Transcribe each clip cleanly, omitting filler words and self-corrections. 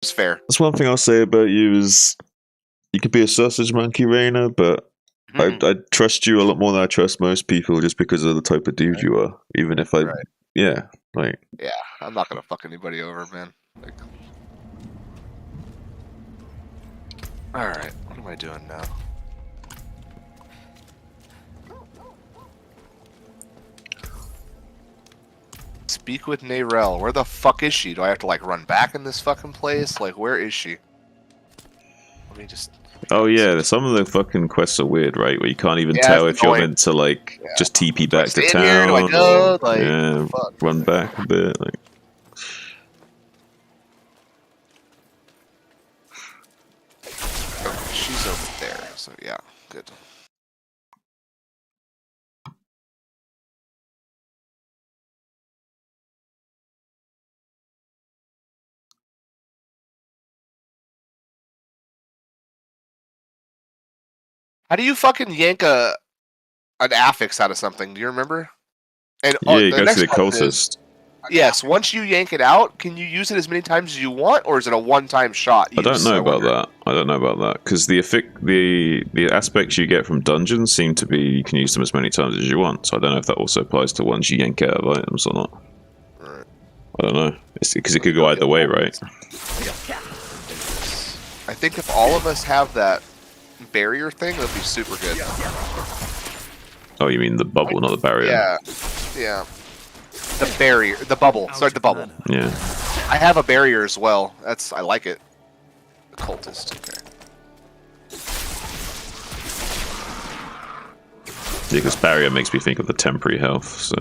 It's fair. That's one thing I'll say about you is you could be a sausage monkey, Rainer, but I trust you a lot more than I trust most people just because of the type of dude you are. Even if I, yeah, like. Yeah, I'm not gonna fuck anybody over, man. Like, all right, what am I doing now? Speak with Nayrel. Where the fuck is she? Do I have to like run back in this fucking place? Like, where is she? Let me just. Oh yeah, some of the fucking quests are weird, right? Where you can't even tell if you're meant to like just TP back to town here? Do I go? or Like, fuck. Run back a bit. Like, okay, she's over there. So yeah, good. How do you fucking yank an affix out of something? Do you remember? And yeah, you the go to next the part is, cultist. yes, once you yank it out, can you use it as many times as you want, or is it a one-time shot? I don't know about that. I don't know about that because the aspects you get from dungeons seem to be you can use them as many times as you want. So I don't know if that also applies to ones you yank out of items or not. Right. I don't know. Because it could go either way, right? I think if all of us have that barrier thing, that'd be super good. Oh, you mean the bubble, not the barrier? Yeah, yeah. The barrier, the bubble. Sorry, the bubble. Yeah. I have a barrier as well. I like it. The cultist. Okay. Yeah, because barrier makes me think of the temporary health, so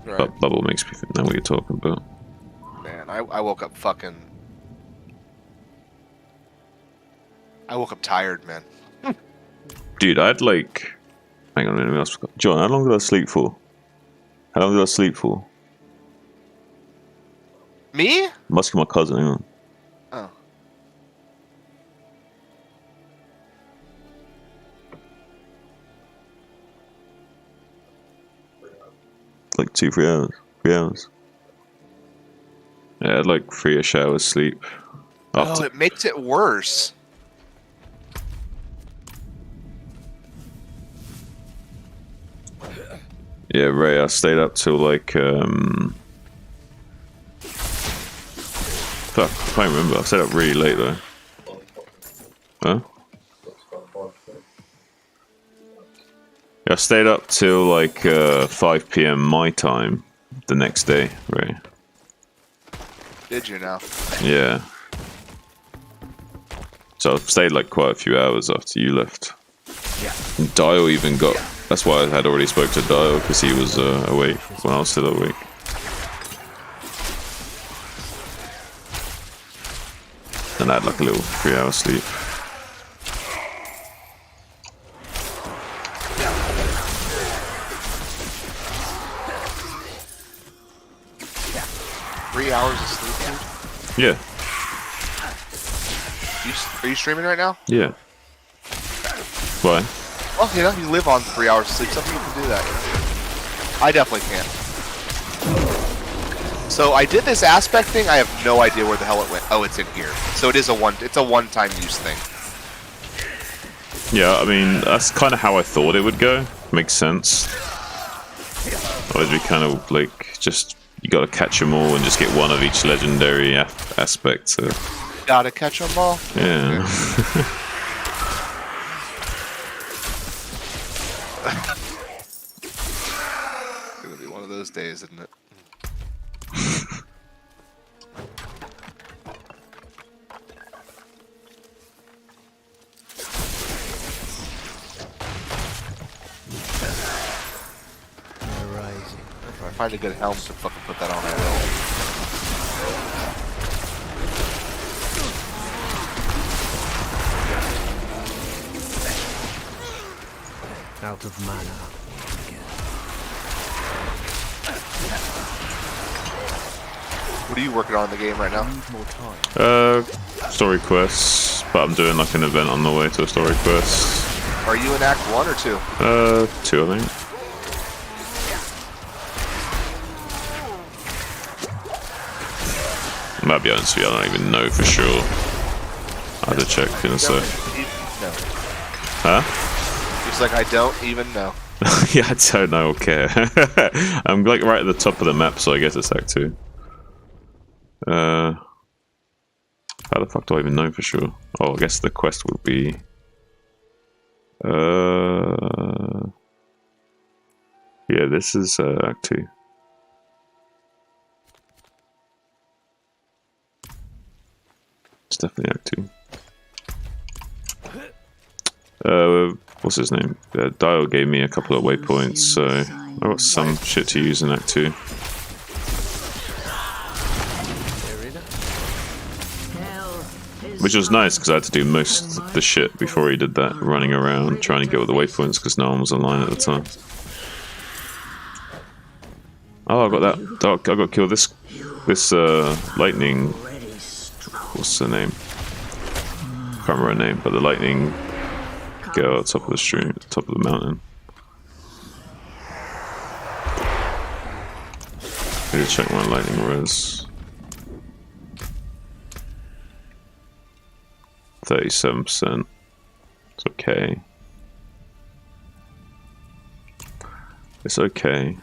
Right. bubble makes me think. Know what you're talking about. Man, I woke up fucking. I woke up tired, man. Dude, I'd like. Hang on a minute. John, how long did I sleep for? How long did I sleep for? Me? Must be my cousin. Hang on. Oh. Like 2-3 hours. 3 hours. Yeah, I had like 3-ish hours sleep. Oh, it makes it worse. Yeah, Ray, I stayed up till like fuck, I can't remember. I stayed up really late though. Huh? Yeah, I stayed up till like 5 PM my time the next day, Ray. Did you now? Yeah. So I stayed like quite a few hours after you left. Yeah. And Dial even got. That's why I had already spoke to Dial because he was awake when I was still awake. And I had like a little 3-hour sleep. Yeah. 3 hours of sleep, dude? Yeah. Are you streaming right now? Yeah. Why? Well, you know, you live on 3 hours of sleep. Some people can do that, you know? I definitely can't. So I did this aspect thing. I have no idea where the hell it went. Oh, it's in here. So it's a one-time use thing. Yeah, I mean, that's kind of how I thought it would go. Makes sense. Otherwise, we kind of like just you got to catch them all and just get one of each legendary aspect. So. Gotta catch them all. Yeah. It's gonna be one of those days, isn't it? If I find a good helm to fucking put that on, I will. Out of mana. What are you working on in the game right now? Story quests, but I'm doing like an event on the way to a story quest. Are you in Act 1 or 2? 2, I think. Might be honest with you, I don't even know for sure. I had to check in a sec. No. Huh? He's like, I don't even know. Yeah, I don't know or care. I'm like right at the top of the map, so I guess it's Act 2. How the fuck do I even know for sure? Oh, I guess the quest would be... Yeah, this is Act 2. It's definitely Act 2. What's his name? Dial gave me a couple of waypoints, so I got some shit to use in Act 2. Which was nice, because I had to do most of the shit before he did that, running around trying to get all the waypoints, because no one was online at the time. Oh, I got that. I got to kill this lightning... What's her name? Can't remember her name, but the lightning girl at the top of the stream, at the top of the mountain. I need to check my lightning res. 37%. It's okay. It's okay.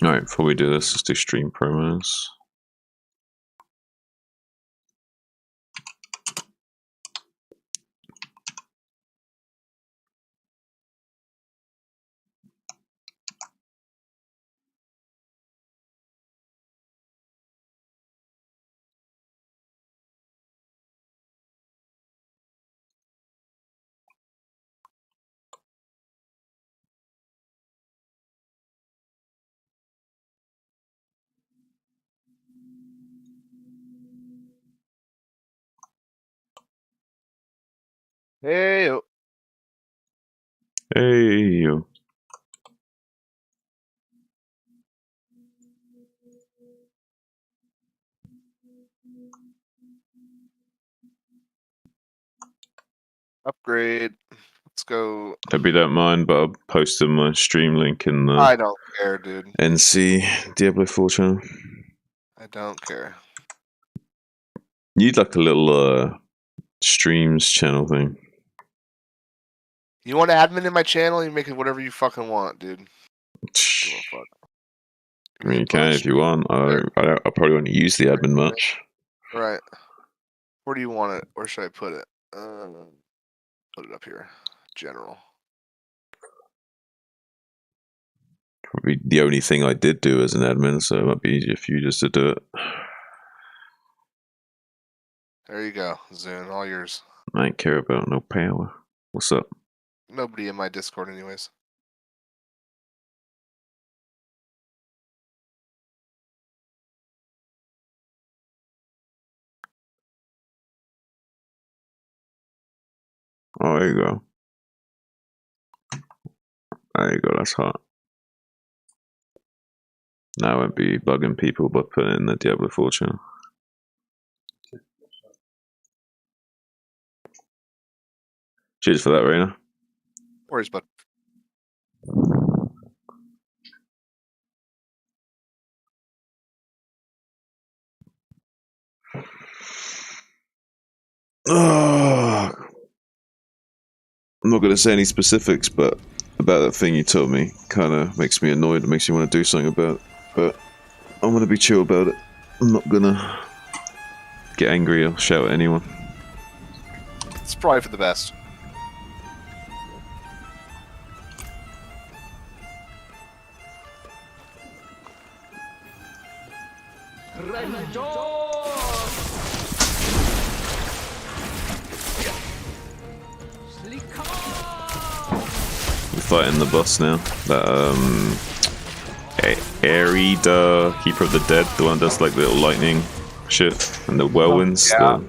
Alright, before we do this, let's do stream promos. Hey, oh. Hey, yo. Upgrade. Let's go. Hope you don't mind, but I'll post in my stream link in the I don't care, dude. NC Diablo 4 channel. I don't care. You'd like a little streams channel thing. You want to admin in my channel? You make it whatever you fucking want, dude. Give a fuck. I mean, you can if you want. I probably won't use the admin much. Right. Where do you want it? Where should I put it? Put it up here. General. Probably the only thing I did do as an admin, so it might be easier for you just to do it. There you go, Zune. All yours. I ain't care about no power. What's up? Nobody in my Discord, anyways. Oh, there you go. There you go, that's hot. Now I won't be bugging people by putting in the Diablo 4 channel. Cheers for that, Raina. Where's bud? Oh, I'm not going to say any specifics, but about that thing you told me kind of makes me annoyed. It makes me want to do something about it. But I'm going to be chill about it. I'm not going to get angry or shout at anyone. It's probably for the best. We're fighting the boss now. That Aerida, Keeper of the Dead, the one that does like the little lightning shit and the whirlwinds. Yeah.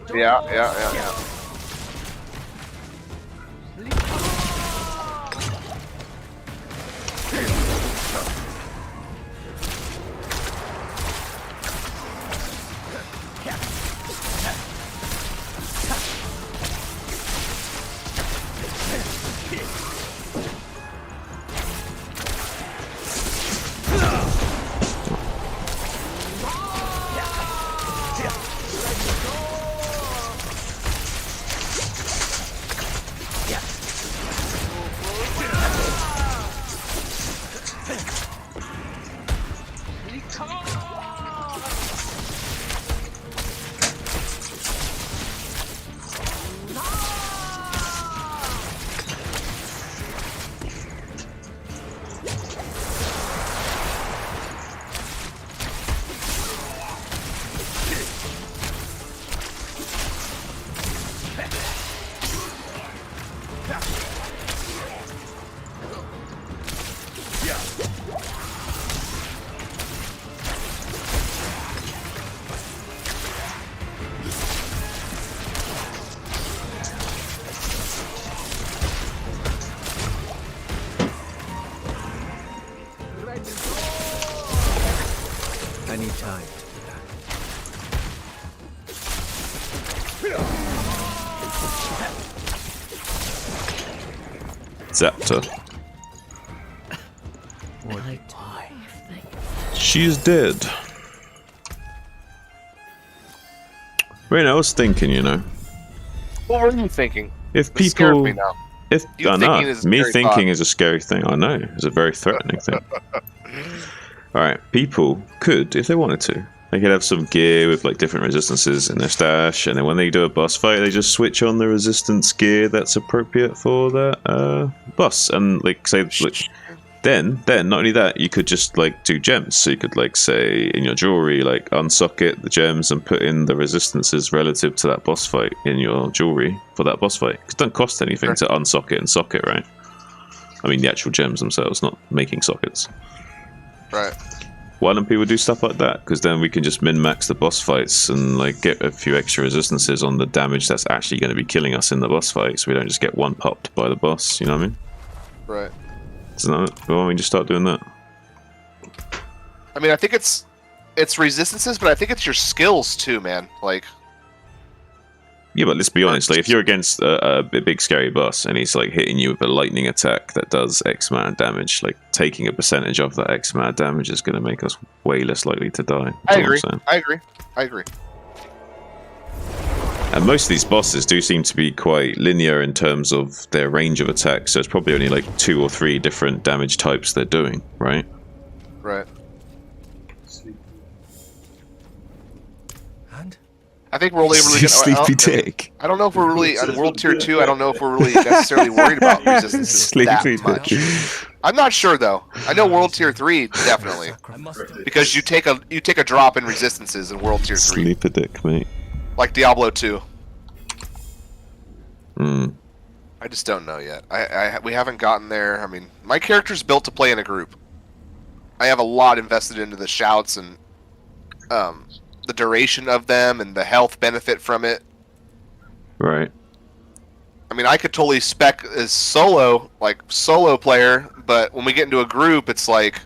I need time to do that. Zapta. Why? She's dead. Raina, I was thinking, you know, What were you thinking? if It scared people, me now. if You I thinking know, is a me scary thinking thought. is a scary thing. I know, it's a very threatening thing. All right, people could, if they wanted to, they could have some gear with like different resistances in their stash, and then when they do a boss fight, they just switch on the resistance gear that's appropriate for that boss, and like say, like, then not only that, you could just like do gems. So you could like say in your jewelry, like unsocket the gems and put in the resistances relative to that boss fight in your jewelry for that boss fight. 'Cause it doesn't cost anything to unsocket and socket, right? I mean the actual gems themselves, not making sockets. Right. Why don't people do stuff like that? Because then we can just min-max the boss fights and like get a few extra resistances on the damage that's actually going to be killing us in the boss fight, so we don't just get one popped by the boss. You know what I mean? Right. Isn't that? Why don't we just start doing that? I mean, I think it's resistances, but I think it's your skills too, man. Like, Yeah, but let's be honest. Like, if you're against a big scary boss and he's like hitting you with a lightning attack that does X amount of damage, like taking a percentage of that X amount of damage is going to make us way less likely to die. I That's all I'm agree. saying. I agree. And most of these bosses do seem to be quite linear in terms of their range of attack, so it's probably only like 2 or 3 different damage types they're doing, right? Right. And I think we're only really gonna. Sleepy dick. I don't know if we're really on World Tier 2. I don't know if we're really necessarily worried about resistances that Sleepy much. dick. I'm not sure though. I know World Tier 3 definitely because you take a drop in resistances in World Tier 3, Sleepy dick, mate. like Diablo 2. Mm. I just don't know yet. We haven't gotten there. I mean, my character's built to play in a group. I have a lot invested into the shouts and the duration of them and the health benefit from it. Right. I mean, I could totally spec as solo player, but when we get into a group, it's like,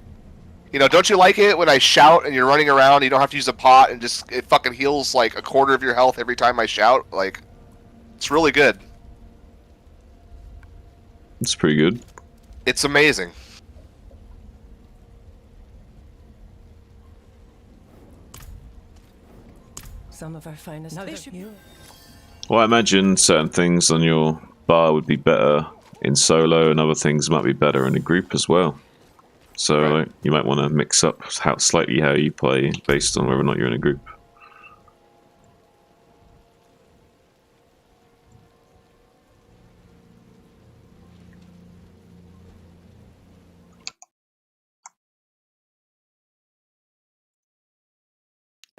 you know, don't you like it when I shout and you're running around, you don't have to use a pot and just it fucking heals like a quarter of your health every time I shout? Like, it's really good. It's pretty good. It's amazing. Some of our finest fish. Well, I imagine certain things on your bar would be better in solo, and other things might be better in a group as well. So Right. like, you might want to mix up slightly how you play based on whether or not you're in a group.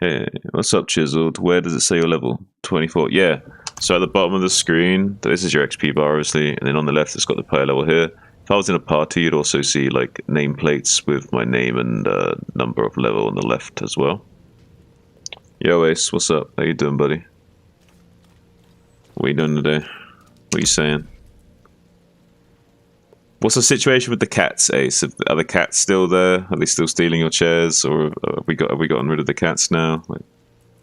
Hey, what's up, Chiseled? Where does it say your level? 24. Yeah. So at the bottom of the screen, this is your XP bar, obviously, and then on the left, it's got the player level here. If I was in a party, you'd also see like nameplates with my name and number of level on the left as well. Yo Ace, what's up? How you doing, buddy? What are you doing today? What are you saying? What's the situation with the cats, Ace? Are the cats still there? Are they still stealing your chairs, or have we gotten rid of the cats now? Like,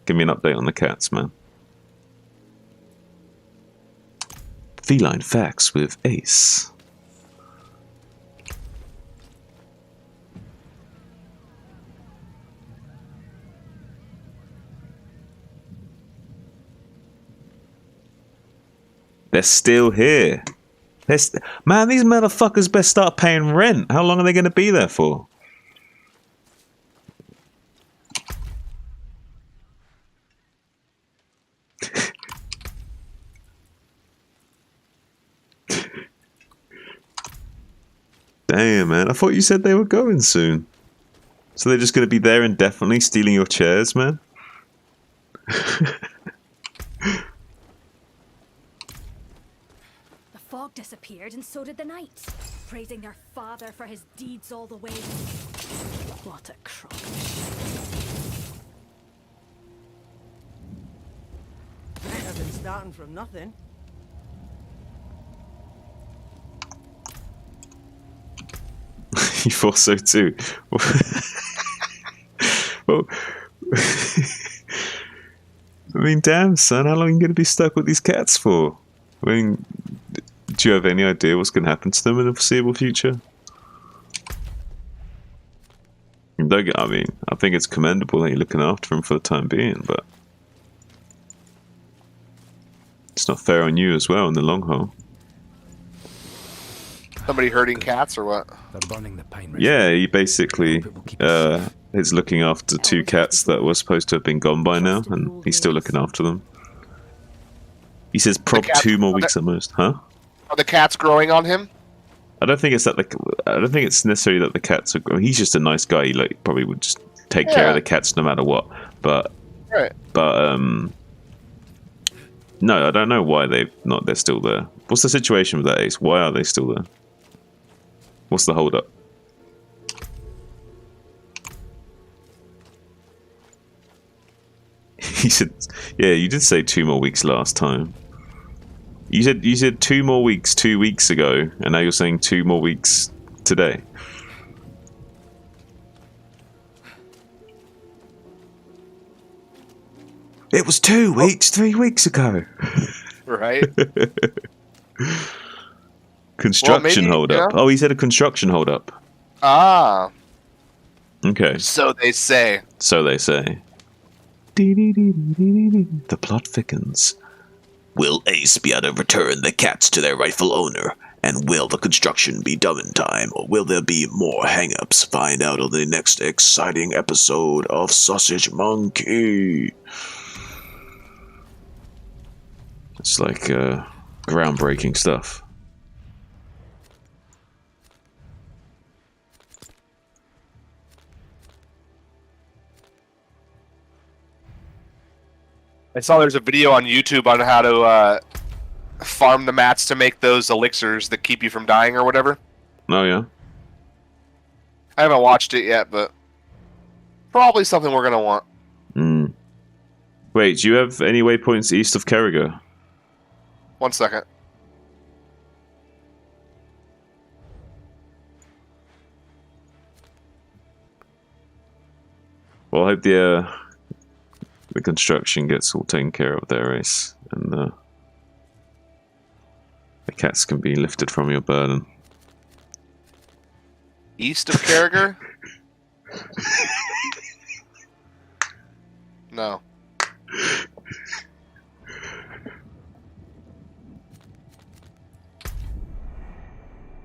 give me an update on the cats, man. Feline facts with Ace. They're still here. Man, these motherfuckers best start paying rent. How long are they going to be there for? Damn, man. I thought you said they were going soon. So they're just going to be there indefinitely stealing your chairs, man? Fog disappeared, and so did the knights, praising their father for his deeds all the way. What a crock. Better than starting from nothing. You thought so too. Well, I mean, damn, son, how long are you going to be stuck with these cats for? I mean, do you have any idea what's going to happen to them in the foreseeable future? I mean, I think it's commendable that you're looking after them for the time being, but it's not fair on you as well in the long haul. Somebody herding cats or what? They're burning the pine. Yeah, he basically is looking after two cats that were supposed to have been gone by now, and he's still looking after them. He says probably 2 more weeks at most, huh? Are the cats growing on him? I don't think it's necessarily that the cats are. I mean, he's just a nice guy. He like probably would just take care of the cats no matter what. But no, I don't know why they're still there. What's the situation with that, Ace? Why are they still there? What's the hold up? He said, "Yeah, you did say 2 more weeks last time. You said 2 more weeks 2 weeks ago, and now you're saying 2 more weeks today." It was 2 weeks 3 weeks ago. Right. Construction hold up. Oh, he said a construction hold up. Ah. Okay. So they say. So they say. The plot thickens. Will Ace be able to return the cats to their rightful owner? And will the construction be done in time? Or will there be more hang-ups? Find out on the next exciting episode of Sausage Monkey. It's like groundbreaking stuff. I saw there's a video on YouTube on how to farm the mats to make those elixirs that keep you from dying or whatever. Oh, yeah? I haven't watched it yet, but probably something we're going to want. Mm. Wait, do you have any waypoints east of Kerrigan? 1 second. Well, I hope the construction gets all taken care of there, Ace, and the cats can be lifted from your burden. East of Kerrigan? No.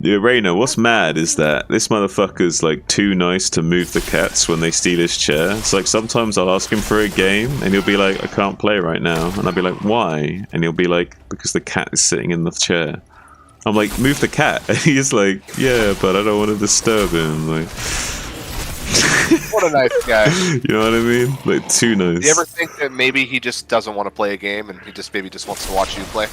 Yeah, Rainer, what's mad is that this motherfucker's like too nice to move the cats when they steal his chair. It's like sometimes I'll ask him for a game and he'll be like, I can't play right now. And I'll be like, why? And he'll be like, because the cat is sitting in the chair. I'm like, move the cat. And he's like, yeah, but I don't want to disturb him. Like, what a nice guy. You know what I mean? Like, too nice. Do you ever think that maybe he just doesn't want to play a game and he just maybe just wants to watch you play?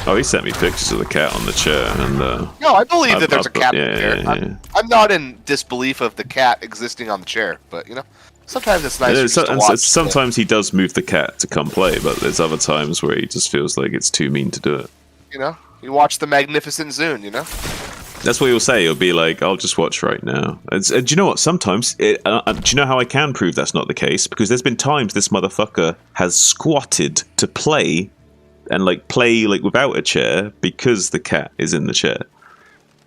Oh, he sent me pictures of the cat on the chair, and No, I believe that there's a cat in the chair. yeah. I'm not in disbelief of the cat existing on the chair, but you know, sometimes it's nice just to watch. Sometimes he does move the cat to come play, but there's other times where he just feels like it's too mean to do it. You know, you watch the Magnificent Zune. You know, that's what he'll say. He'll be like, "I'll just watch right now." And do you know what? Sometimes, do you know how I can prove that's not the case? Because there's been times this motherfucker has squatted to play. And play without a chair because the cat is in the chair.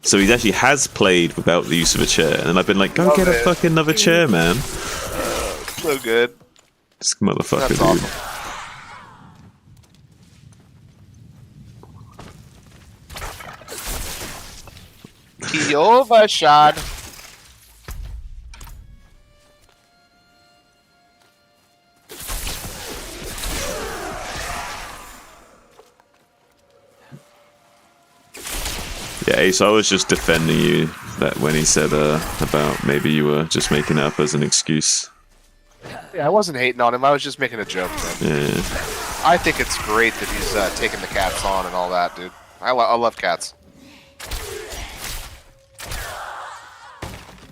So he actually has played without the use of a chair, and I've been like, "Go get a fucking another chair, man." So good. This motherfucker, That's dude. Awesome. Kiyova shot. Yeah, Ace, I was just defending you that when he said about maybe you were just making it up as an excuse. Yeah, I wasn't hating on him. I was just making a joke. Man. Yeah. I think it's great that he's taking the cats on and all that, dude. I love cats.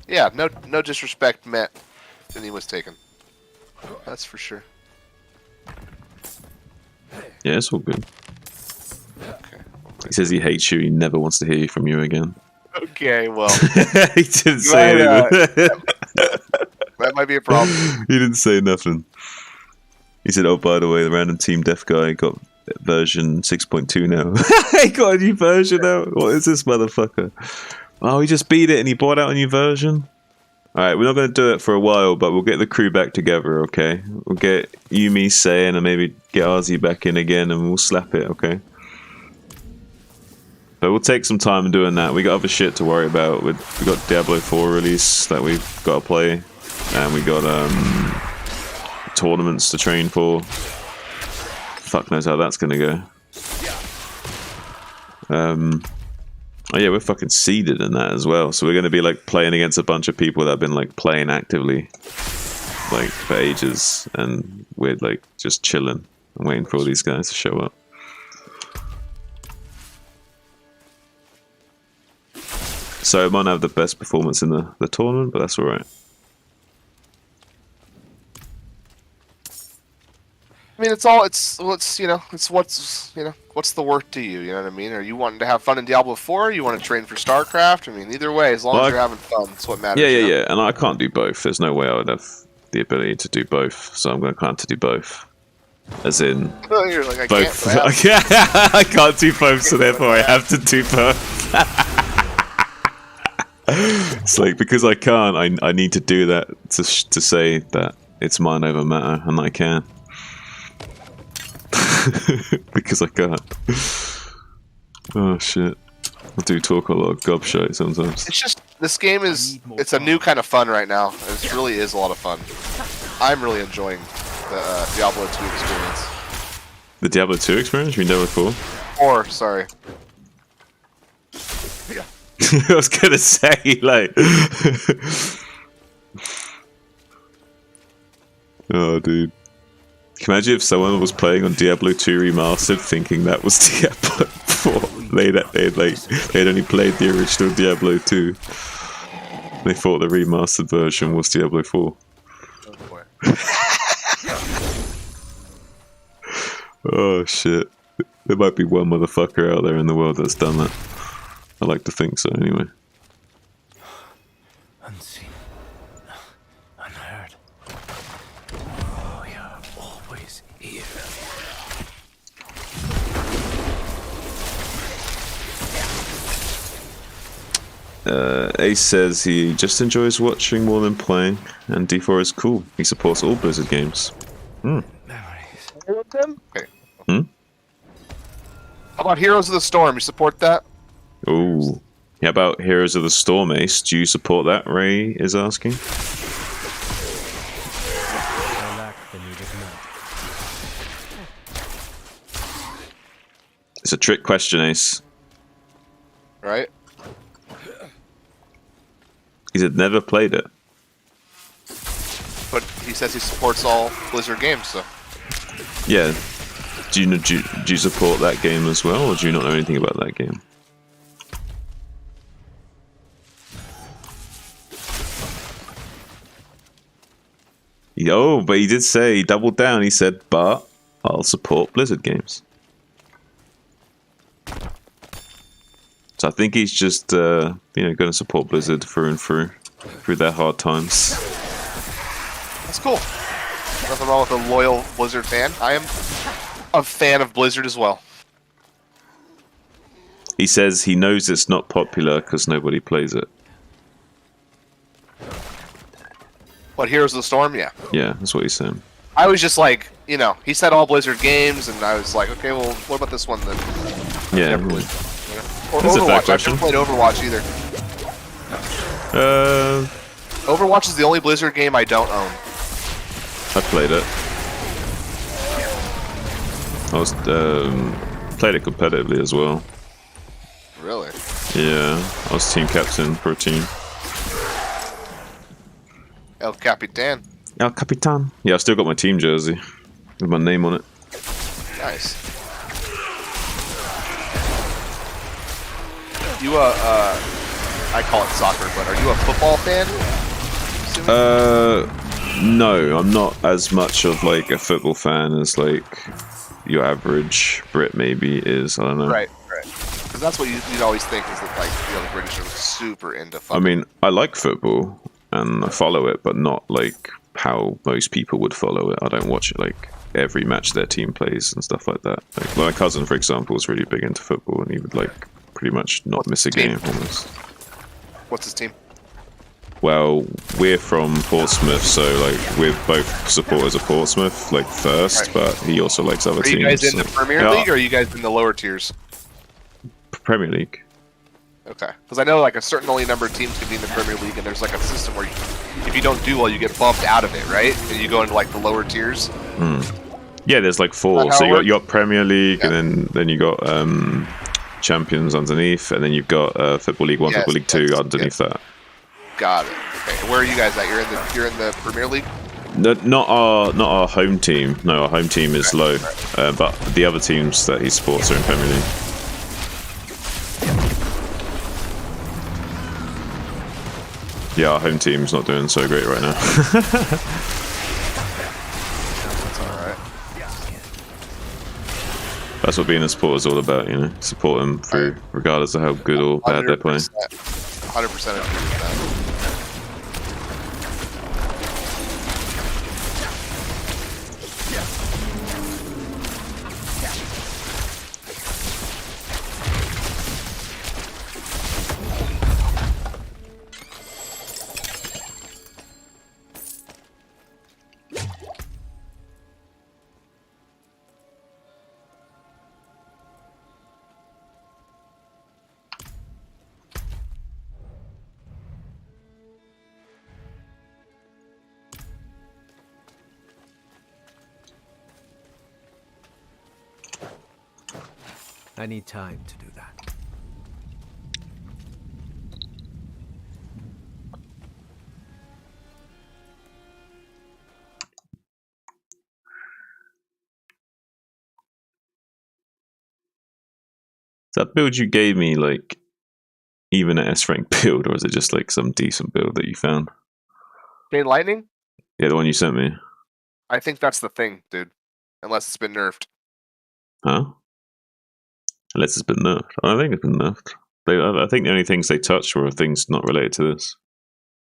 Yeah, no disrespect meant that he was taken. That's for sure. Yeah, it's all good. Okay. He says he hates you. He never wants to hear from you again. Okay, well. He didn't say anything. That might be a problem. He didn't say nothing. He said, "Oh, by the way, the random Team Death guy got version 6.2 now." He got a new version now? What is this motherfucker? Oh, he just beat it and he bought out a new version? Alright, we're not going to do it for a while, but we'll get the crew back together, okay? We'll get Yumi, Saiyan, and maybe get Arzi back in again and we'll slap it, okay? But we'll take some time doing that. We got other shit to worry about. We got Diablo 4 release that we've got to play. And we got tournaments to train for. Fuck knows how that's gonna go. Oh yeah, we're fucking seeded in that as well. So we're gonna be playing against a bunch of people that have been playing actively for ages, and we're just chilling and waiting for all these guys to show up. So it might not have the best performance in the tournament, but that's alright. I mean, it's what's the worth to you? You know what I mean? Are you wanting to have fun in Diablo 4? Or you want to train for StarCraft? I mean, either way, as long as you're having fun, that's what matters. Yeah. And I can't do both. There's no way I would have the ability to do both. So I'm going to have to do both. As in, you're like, both. I can't do both, so therefore I have to do both. It's because I can't. I need to do that to say that it's mind over matter, and I can. Because I can't. Oh shit. I do talk a lot of gobshite sometimes. It's just, this game it's a new kind of fun right now. It really is a lot of fun. I'm really enjoying the Diablo 2 experience. The Diablo 2 experience? You never before? 4, sorry. Yeah. I was gonna say, oh dude. Can you imagine if someone was playing on Diablo 2 Remastered thinking that was Diablo 4? They'd only played the original Diablo 2. They thought the remastered version was Diablo 4. Oh boy. Oh shit. There might be one motherfucker out there in the world that's done that. I like to think so anyway. Unseen. Unheard. Oh, you're always here. Ace says he just enjoys watching more than playing, and D4 is cool. He supports all Blizzard games. Memories. Okay. Hmm? How about Heroes of the Storm? You support that? Ooh. How about Heroes of the Storm, Ace? Do you support that, Ray is asking? I lack the needed milk. It's a trick question, Ace. Right? He said never played it. But he says he supports all Blizzard games, so. Yeah. do you support that game as well, or do you not know anything about that game? Yo, but he did say, he doubled down. He said, but I'll support Blizzard games. So I think he's just, going to support Blizzard through and through their hard times. That's cool. Nothing wrong with a loyal Blizzard fan. I am a fan of Blizzard as well. He says he knows it's not popular because nobody plays it. What, Heroes of the Storm? Yeah. Yeah, that's what he's saying. I was just like, he said all Blizzard games, and I was like, okay, well, what about this one then? Yeah. Or That's a fair Overwatch. I've question. never played Overwatch either. Overwatch is the only Blizzard game I don't own. I played it. I was played it competitively as well. Really? Yeah, I was team captain for a team. El Capitan. El Capitan. Yeah, I still got my team jersey with my name on it. Nice. You I call it soccer, but are you a football fan? No, I'm not as much of like a football fan as like your average Brit maybe is. I don't know. Right. Because that's what you'd always think is that like the British are super into football. I mean, I like football and I follow it, but not like how most people would follow it. I don't watch it like every match their team plays and stuff like that. Like my cousin, for example, is really big into football, and he would like pretty much not miss a game almost. What's his team? Well, we're from Portsmouth, so like we're both supporters of Portsmouth, like first, Right. but he also likes other Are teams. you guys in the so- Premier Yeah, League, or are you guys in the lower tiers? Premier League. Okay. Because I know like a certain only number of teams can be in the Premier League, and there's like a system where if you don't do well, you get bumped out of it, right? And you go into like the lower tiers. Yeah, there's like Is four. that how So it you got Premier League, Yeah. and then you got Champions underneath, and then you've got Football League 1, Yes, Football League 2 yes, underneath that. Got it. Okay. And where are you guys at? You're in the Premier League. No, not our home team. No, our home team is low, but the other teams that he supports are in Premier League. Yeah, our home team's not doing so great right now. That's all right. That's what being a supporter is all about, support them through, regardless of how good or bad they're playing. 100% agree with that. I need time to do that. That build you gave me, like, even an S rank build, or is it just like some decent build that you found? Chain Lightning? Yeah, the one you sent me. I think that's the thing, dude. Unless it's been nerfed. Huh? Unless it's been nerfed. I don't think it's been nerfed. I think the only things they touched were things not related to this.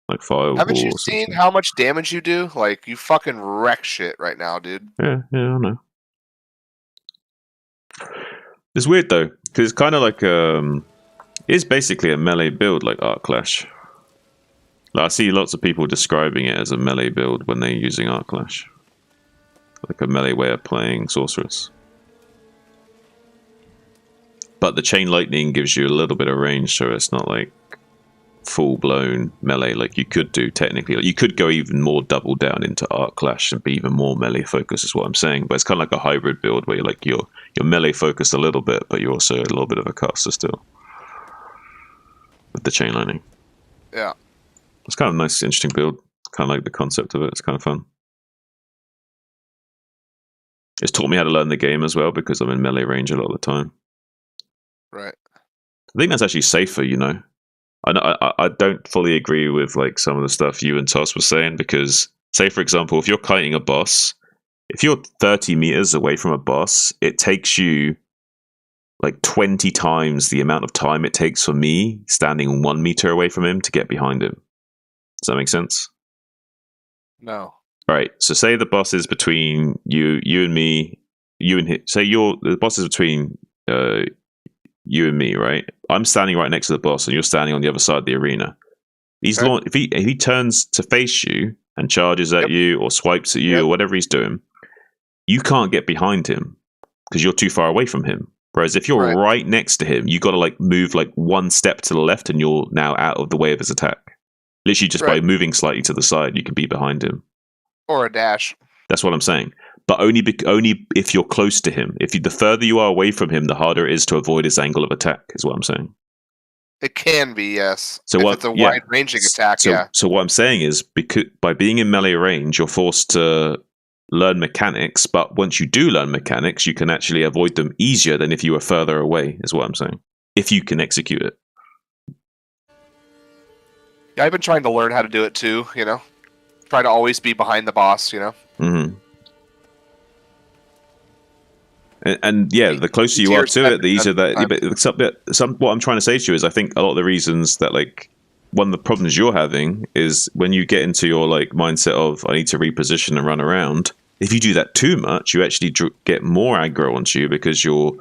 Like fireballs. Haven't you or seen something. how much damage you do? Like, you fucking wreck shit right now, dude. Yeah, I know. It's weird though, because it's kind of like it's basically a melee build like Arc Clash. Like, I see lots of people describing it as a melee build when they're using Arc Clash, like a melee way of playing Sorceress. But the Chain Lightning gives you a little bit of range, so it's not like full-blown melee like you could do technically. Like, you could go even more double down into Arc Clash and be even more melee focused is what I'm saying, but it's kind of like a hybrid build where you're melee focused a little bit, but you're also a little bit of a caster still with the Chain Lightning. Yeah. It's kind of a nice, interesting build. Kind of like the concept of it. It's kind of fun. It's taught me how to learn the game as well because I'm in melee range a lot of the time. Right. I think that's actually safer, you know. I don't fully agree with like some of the stuff you and Toss were saying because, say for example, if you're kiting a boss, if you're 30 meters away from a boss, it takes you like 20 times the amount of time it takes for me standing 1 meter away from him to get behind him. Does that make sense? No. All right. So say the boss is between you and me, you and him. Say the boss is between you and me, right? I'm standing right next to the boss, and you're standing on the other side of the arena. If he turns to face you and charges at you or swipes at you or whatever he's doing, you can't get behind him because you're too far away from him. Whereas if you're right next to him, you got to like move like one step to the left, and you're now out of the way of his attack. Literally, just by moving slightly to the side, you can be behind him. Or a dash. That's what I'm saying. But only if you're close to him. The further you are away from him, the harder it is to avoid his angle of attack, is what I'm saying. It can be, yes. So if it's a wide-ranging attack, So what I'm saying is, because by being in melee range, you're forced to learn mechanics, but once you do learn mechanics, you can actually avoid them easier than if you were further away, is what I'm saying. If you can execute it. Yeah, I've been trying to learn how to do it too, you know? Try to always be behind the boss, you know? Mm-hmm. And yeah, the closer you are to it, the easier that. What I'm trying to say to you is, I think a lot of the reasons that like one of the problems you're having is when you get into your like mindset of I need to reposition and run around. If you do that too much, you actually get more aggro onto you because you're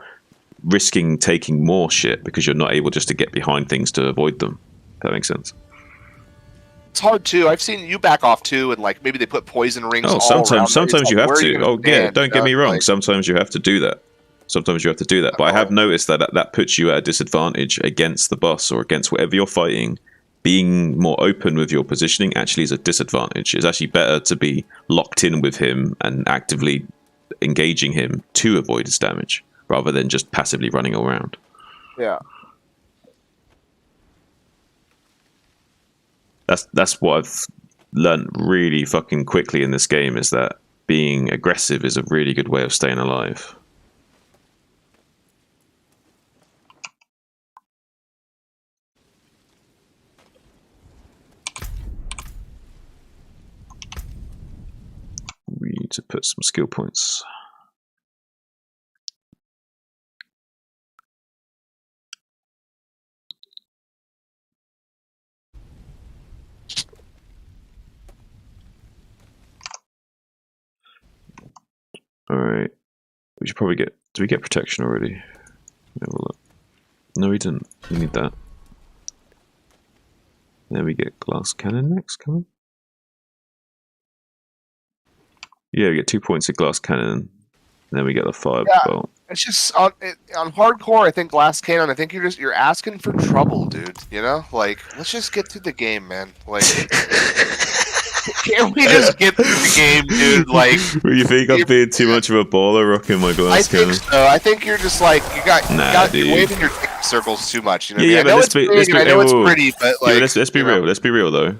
risking taking more shit because you're not able just to get behind things to avoid them. If that makes sense. It's hard too. I've seen you back off too, and like maybe they put poison rings. Oh, sometimes you have to. Oh, yeah. Don't get me wrong. Like, sometimes you have to do that. But I have noticed that puts you at a disadvantage against the boss or against whatever you're fighting. Being more open with your positioning actually is a disadvantage. It's actually better to be locked in with him and actively engaging him to avoid his damage, rather than just passively running around. Yeah. That's what I've learned really fucking quickly in this game, is that being aggressive is a really good way of staying alive. We need to put some skill points. Alright. We should probably get... Did we get protection already? Have a look. No, we didn't. We need that. Then we get glass cannon next, come on. Yeah, we get 2 points of glass cannon. And then we get the fire bolt. It's just on hardcore. I think glass cannon. I think you're asking for trouble, dude. You know, like let's just get through the game, man. Like, can't we just get through the game, dude? Like, you think I'm being too much of a baller rocking my glass cannon? I think so. I think you're just like you're waving your circles too much. You know, I know it's big and I know it's pretty, but like, let's be real. Let's be real though.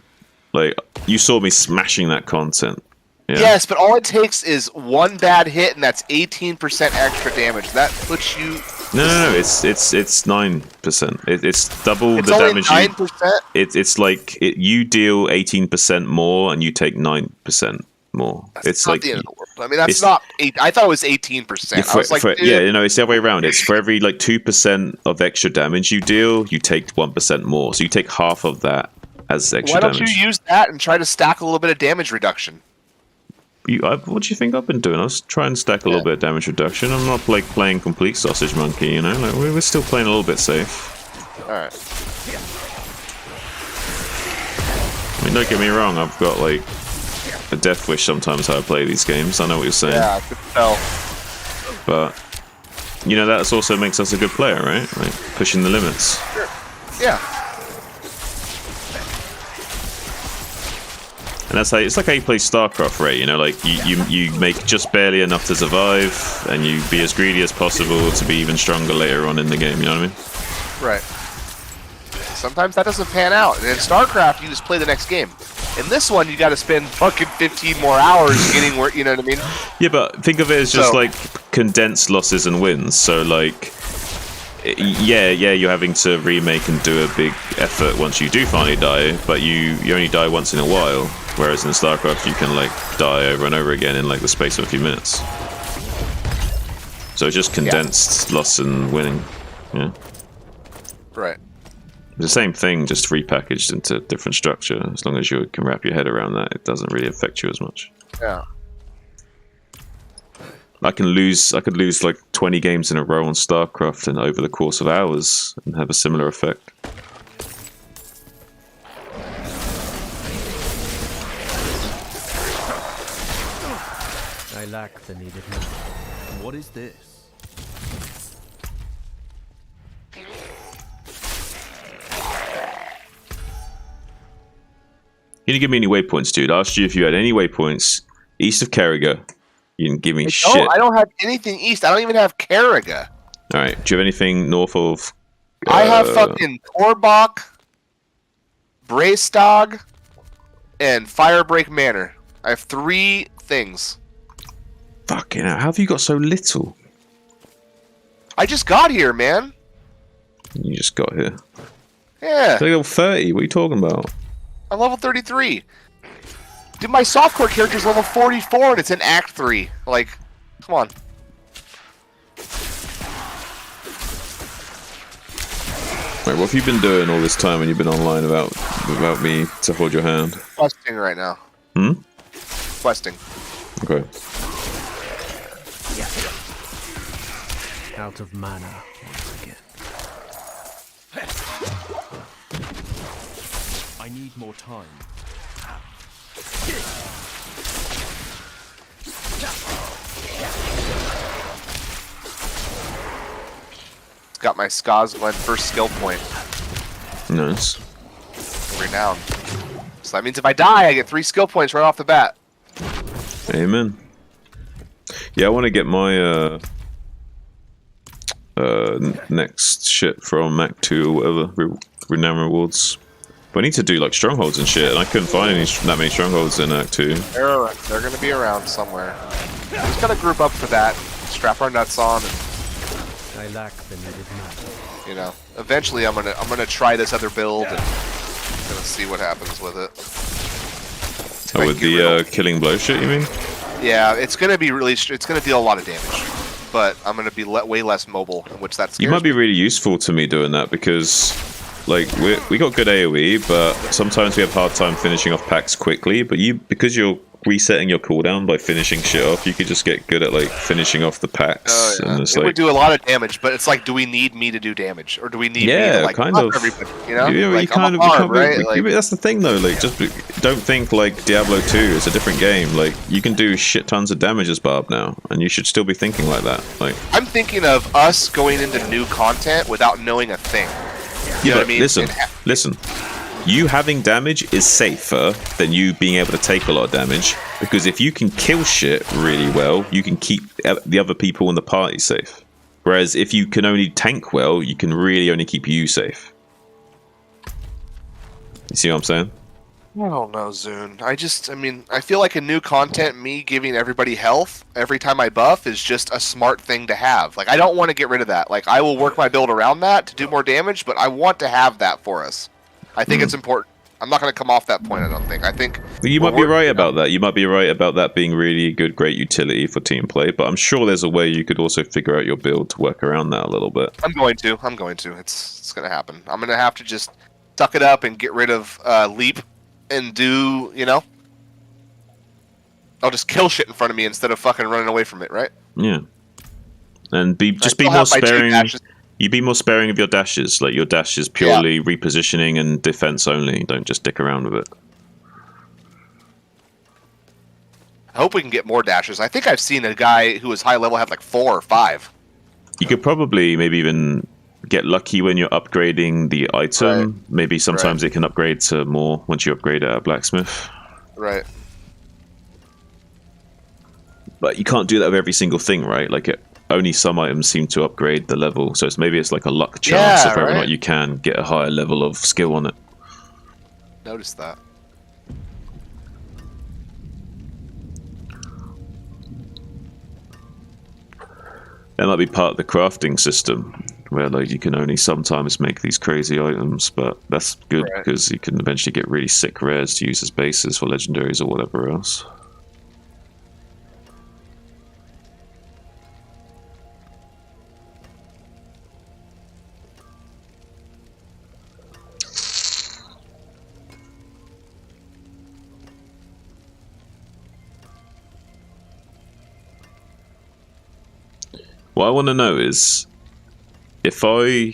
Like, you saw me smashing that content. Yeah. Yes, but all it takes is one bad hit, and that's 18% extra damage. That puts you. No. It's 9%. It's double it's the only damage. 9%. It's like you deal 18% more, and you take 9% more. That's it's not like the end of the world. I mean, that's not 8. I thought it was 18%. I was like, yeah, you know, it's the other way around. It's for every like 2% of extra damage you deal, you take 1% more. So you take half of that as extra damage. Why don't you use that and try to stack a little bit of damage reduction? What do you think I've been doing? I was trying to stack a little bit of damage reduction. I'm not like playing complete sausage monkey, you know. Like we're still playing a little bit safe. All right. I mean, don't get me wrong. I've got like a death wish sometimes how I play these games. I know what you're saying. Yeah, I could tell. But you know, that also makes us a good player, right? Like pushing the limits. Sure. Yeah. And that's how it's like how you play StarCraft, right? You know, like you make just barely enough to survive, and you be as greedy as possible to be even stronger later on in the game. You know what I mean? Right. Sometimes that doesn't pan out, and in StarCraft, you just play the next game. In this one, you got to spend fucking 15 more hours getting where, you know what I mean? Yeah, but think of it as just So- like condensed losses and wins. So like, yeah, you're having to remake and do a big effort once you do finally die, but you only die once in a while. Whereas in StarCraft, you can like die over and over again in like the space of a few minutes. So it's just condensed loss and winning. Yeah. Right. It's the same thing, just repackaged into different structure. As long as you can wrap your head around that, it doesn't really affect you as much. Yeah. I could lose like 20 games in a row on StarCraft and over the course of hours and have a similar effect. I lack the needed knowledge. What is this? You didn't give me any waypoints, dude. I asked you if you had any waypoints east of Kerriga. You didn't give me shit. I don't have anything east. I don't even have Kerriga. Alright, do you have anything north of... I have fucking Korbach, Braystog, and Firebreak Manor. I have 3 things. Fucking hell, how have you got so little? I just got here, man. You just got here. Yeah, They're level 30, what are you talking about? I'm level 33. Dude, my softcore character's level 44 and it's in Act 3. Like, come on. Right, what have you been doing all this time when you've been online without me to hold your hand? Questing right now. Hmm? Questing. Okay. Out of mana once again. I need more time. Got my Skazglen first skill point. Nice. Renowned. So that means if I die, I get 3 skill points right off the bat. Amen. Yeah, I want to get my next shit from Act 2 or whatever, renown rewards. But I need to do like strongholds and shit, and I couldn't find that many strongholds in Act 2. They're gonna be around somewhere. Just gotta group up for that. Strap our nuts on, and I lack the needed knowledge. you know, eventually I'm gonna try this other build and gonna see what happens with it. Oh, with the killing blow shit, you mean? Yeah, it's gonna be really. It's gonna deal a lot of damage, but I'm gonna be way less mobile, which that's. You might be really useful to me doing that because, like, we got good AOE, but sometimes we have a hard time finishing off packs quickly. But because you're resetting your cooldown by finishing shit off, you could just get good at like finishing off the packs. Oh, yeah. And it's It like, would do a lot of damage, but it's like, do we need me to do damage, or do we need me to like kind fuck of. everybody? You know, Yeah, like, you kind I'm of, a barb, right? Like, that's the thing though. Like, just don't think like Diablo 2 is a different game. Like, you can do shit tons of damage as Barb now, and you should still be thinking like that. Like, I'm thinking of us going into new content without knowing a thing. You know what I mean? Listen. You having damage is safer than you being able to take a lot of damage, because if you can kill shit really well, you can keep the other people in the party safe. Whereas if you can only tank well, you can really only keep you safe. You see what I'm saying? I don't know, Zune. I feel like a new content, me giving everybody health every time I buff, is just a smart thing to have. Like, I don't want to get rid of that. Like, I will work my build around that to do more damage, but I want to have that for us. I think it's important. I'm not going to come off that point, I don't think. I think... You might be right about that. You might be right about that being really good, great utility for team play, but I'm sure there's a way you could also figure out your build to work around that a little bit. I'm going to. It's going to happen. I'm going to have to just suck it up and get rid of Leap and do, you know... I'll just kill shit in front of me instead of fucking running away from it, right? Yeah. And be more sparing... You be more sparing of your dashes. Like, your dash is purely repositioning and defense only. Don't just dick around with it. I hope we can get more dashes. I think I've seen a guy who was high level have like 4 or 5. You could probably maybe even get lucky when you're upgrading the item. Right. Maybe sometimes it can upgrade to more once you upgrade at a blacksmith. Right. But you can't do that with every single thing, right? Like, only some items seem to upgrade the level, so maybe it's like a luck chance of whether or not you can get a higher level of skill on it. Notice that. That might be part of the crafting system, where like you can only sometimes make these crazy items, but that's good because you can eventually get really sick rares to use as bases for legendaries or whatever else. What I want to know is, if I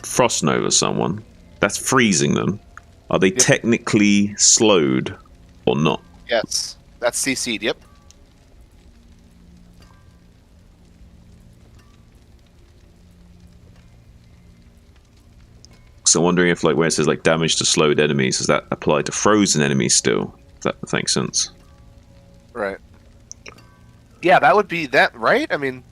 Frost Nova someone, that's freezing them. Are they technically slowed or not? Yes, that's CC'd. Yep. So I'm wondering if, like, where it says like damage to slowed enemies, does that apply to frozen enemies still? If that makes sense. Right. Yeah, that would be that, right? I mean,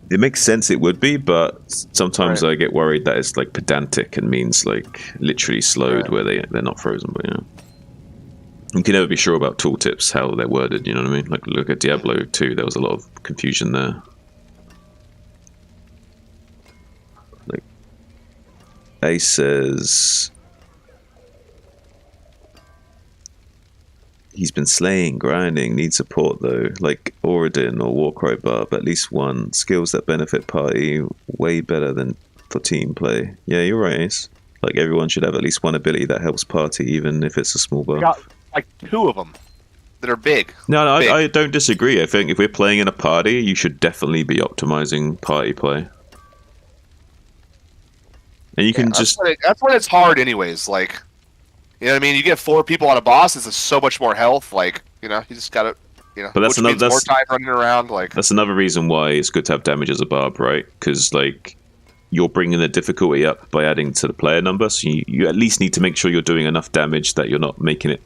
it makes sense it would be, but sometimes I get worried that it's like pedantic and means like literally slowed where they're not frozen, but you can never be sure about tooltips, how they're worded, you know what I mean? Like look at Diablo 2, there was a lot of confusion there. Like Ace says he's been slaying, grinding, needs support though, like Oradin or Warcry Barb, at least one. Skills that benefit party, way better than for team play. Yeah, you're right, Ace. Like everyone should have at least one ability that helps party, even if it's a small buff. got like 2 of them that are big. No, I don't disagree. I think if we're playing in a party, you should definitely be optimizing party play. And you can just... That's when it's hard anyways, like... You know what I mean? You get 4 people on a boss, it's so much more health. Like, you know, you just gotta, you know. But that's more time running around. Like that's another reason why it's good to have damage as a barb, right? Because like you're bringing the difficulty up by adding to the player number, so you at least need to make sure you're doing enough damage that you're not making it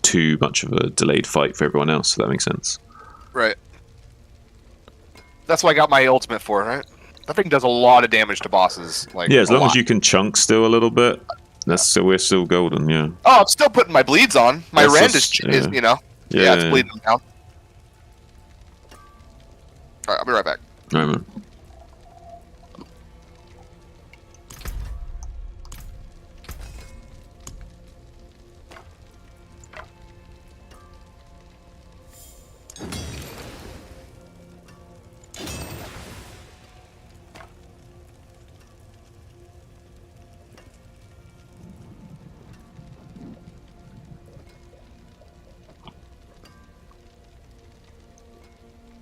too much of a delayed fight for everyone else. If that makes sense. Right. That's what I got my ultimate for, right? That thing does a lot of damage to bosses. Like yeah, as long as you can chunk still a little bit. That's so we're still golden, yeah. Oh, I'm still putting my bleeds on. My rend is, you know, it's bleeding down. All right, I'll be right back. All right, man.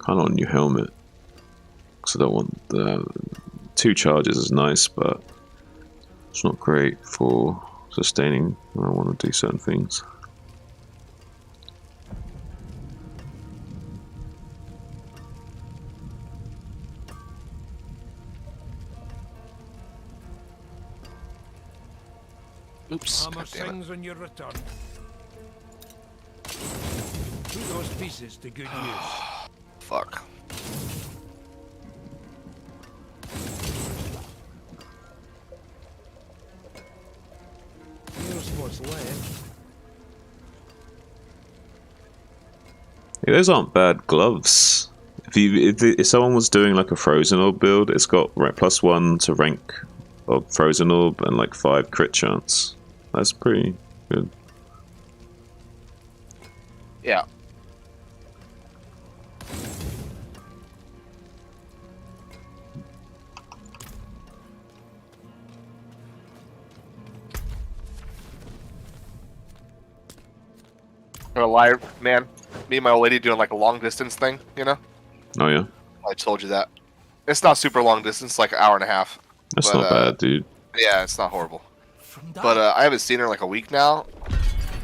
Kind of on your helmet, because I don't want the 2 charges is nice, but it's not great for sustaining when I want to do certain things. Oops. Hammer sings on your return. Put those pieces to good use. Fuck. Here's what's left. Yeah, those aren't bad gloves. If someone was doing like a Frozen Orb build, it's got +1 to rank of Frozen Orb and like 5 crit chance. That's pretty good. Yeah. Alive, man. Me and my old lady doing like a long distance thing, you know? Oh yeah? I told you that. It's not super long distance, like an hour and a half. That's not bad, dude. Yeah, it's not horrible. But I haven't seen her in like a week now,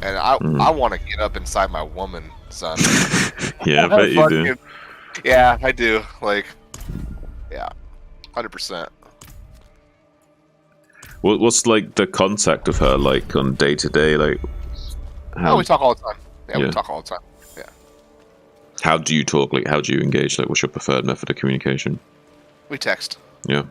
and I want to get up inside my woman, son. Yeah, I bet you do. Yeah, I do. Like, yeah, 100%. What's like the contact of her like on day to day? Like, how... Oh, we talk all the time. Yeah, we talk all the time. Yeah. How do you talk? Like, how do you engage? Like, what's your preferred method of communication? We text. Yeah.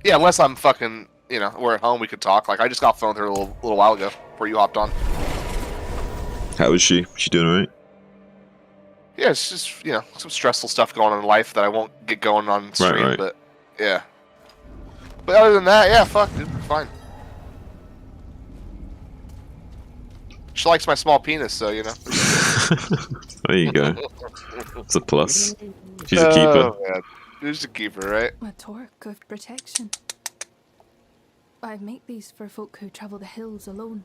Yeah, unless I'm fucking, you know, we're at home, we could talk. Like, I just got off the phone with her a little while ago before you hopped on. How is she? She doing alright? Yeah, it's just, you know, some stressful stuff going on in life that I won't get going on stream, right. but yeah. But other than that, yeah, fuck, dude, fine. She likes my small penis, so, you know. There you go. It's a plus. She's a keeper. Oh, man. She's a keeper, right? A torque of protection. I make these for folk who travel the hills alone.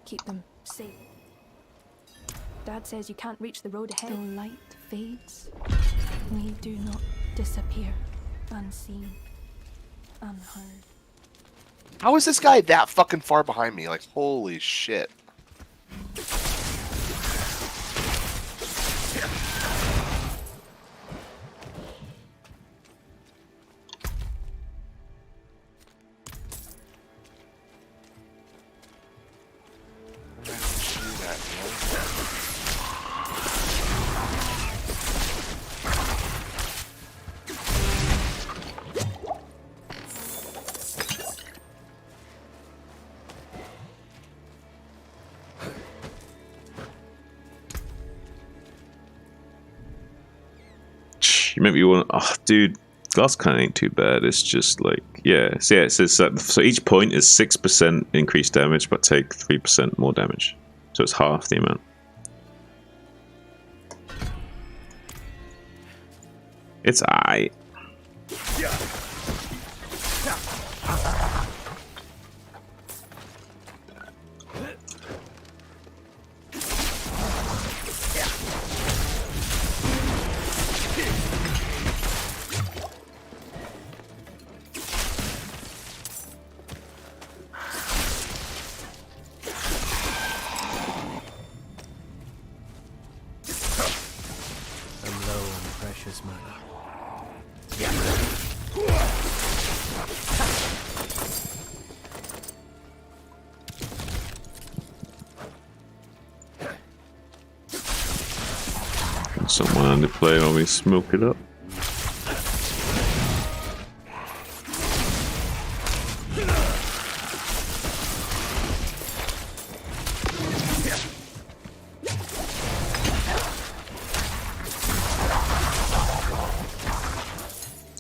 Keep them safe. Dad says you can't reach the road ahead. The light fades. We do not disappear unseen, unheard. How is this guy that fucking far behind me? Like, holy shit. Maybe you want. Oh, dude, glass cannon ain't too bad. It's just like, yeah. So yeah, it says so each point is 6% increased damage, but take 3% more damage. So it's half the amount. It's aight. I'm low on precious money. Someone to play while we smoke it up.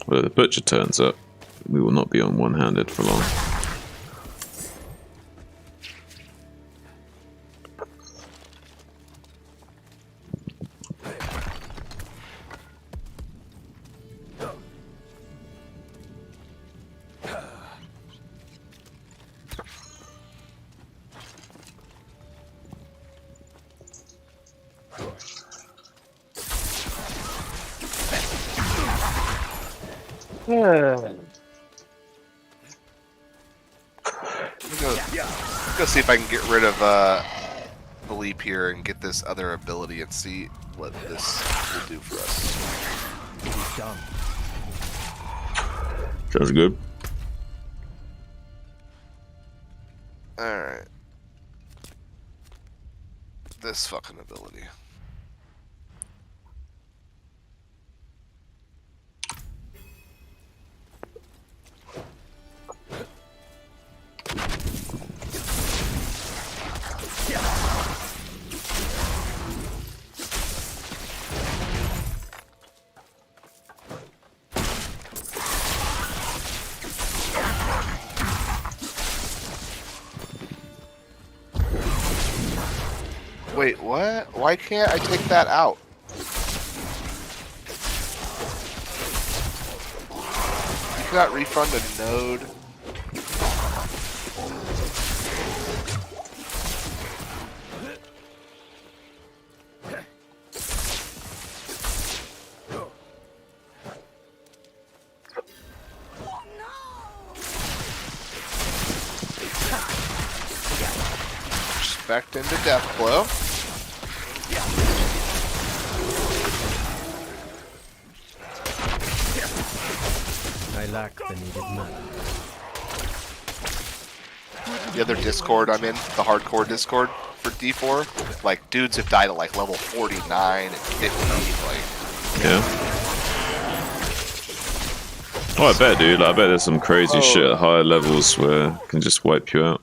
Well, if the butcher turns up, we will not be on one-handed for long. Go see if I can get rid of the leap here and get this other ability and see what this will do for us. We've done. Sounds good. Alright. This fucking ability. Wait, what? Why can't I take that out? You cannot refund a node. Respect into death blow. I lack the needed mana. The other Discord I'm in, the hardcore Discord for D4, like dudes have died at like level 49 and 50, like. Yeah. Oh, I bet, dude. I bet there's some crazy shit at higher levels where it can just wipe you out.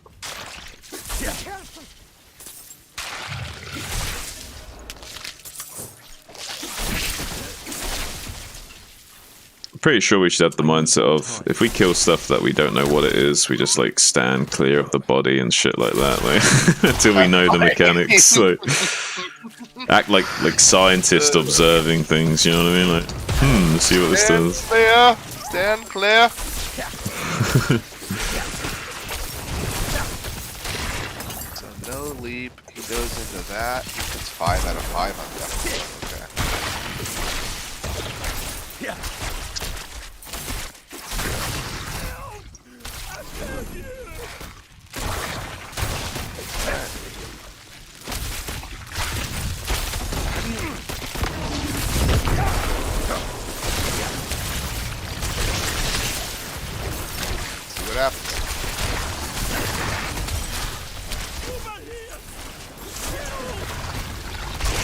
pretty sure we should have the mindset of if we kill stuff that we don't know what it is, we just like stand clear of the body and shit like that, like until we know the mechanics. So act like scientists observing things. You know what I mean? Like, let's see what this does. Clear. Stand clear. So no leap. He goes into that. He gets 5 out of 5 on death. See what happens.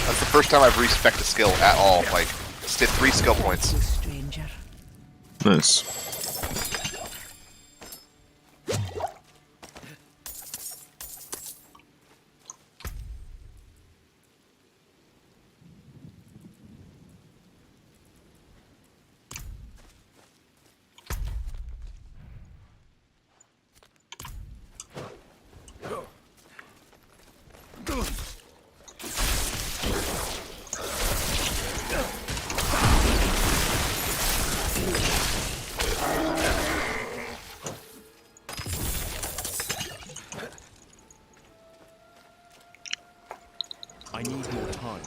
That's the first time I've respected a skill at all. Like, just did 3 skill points. Stranger. Nice. I need more time.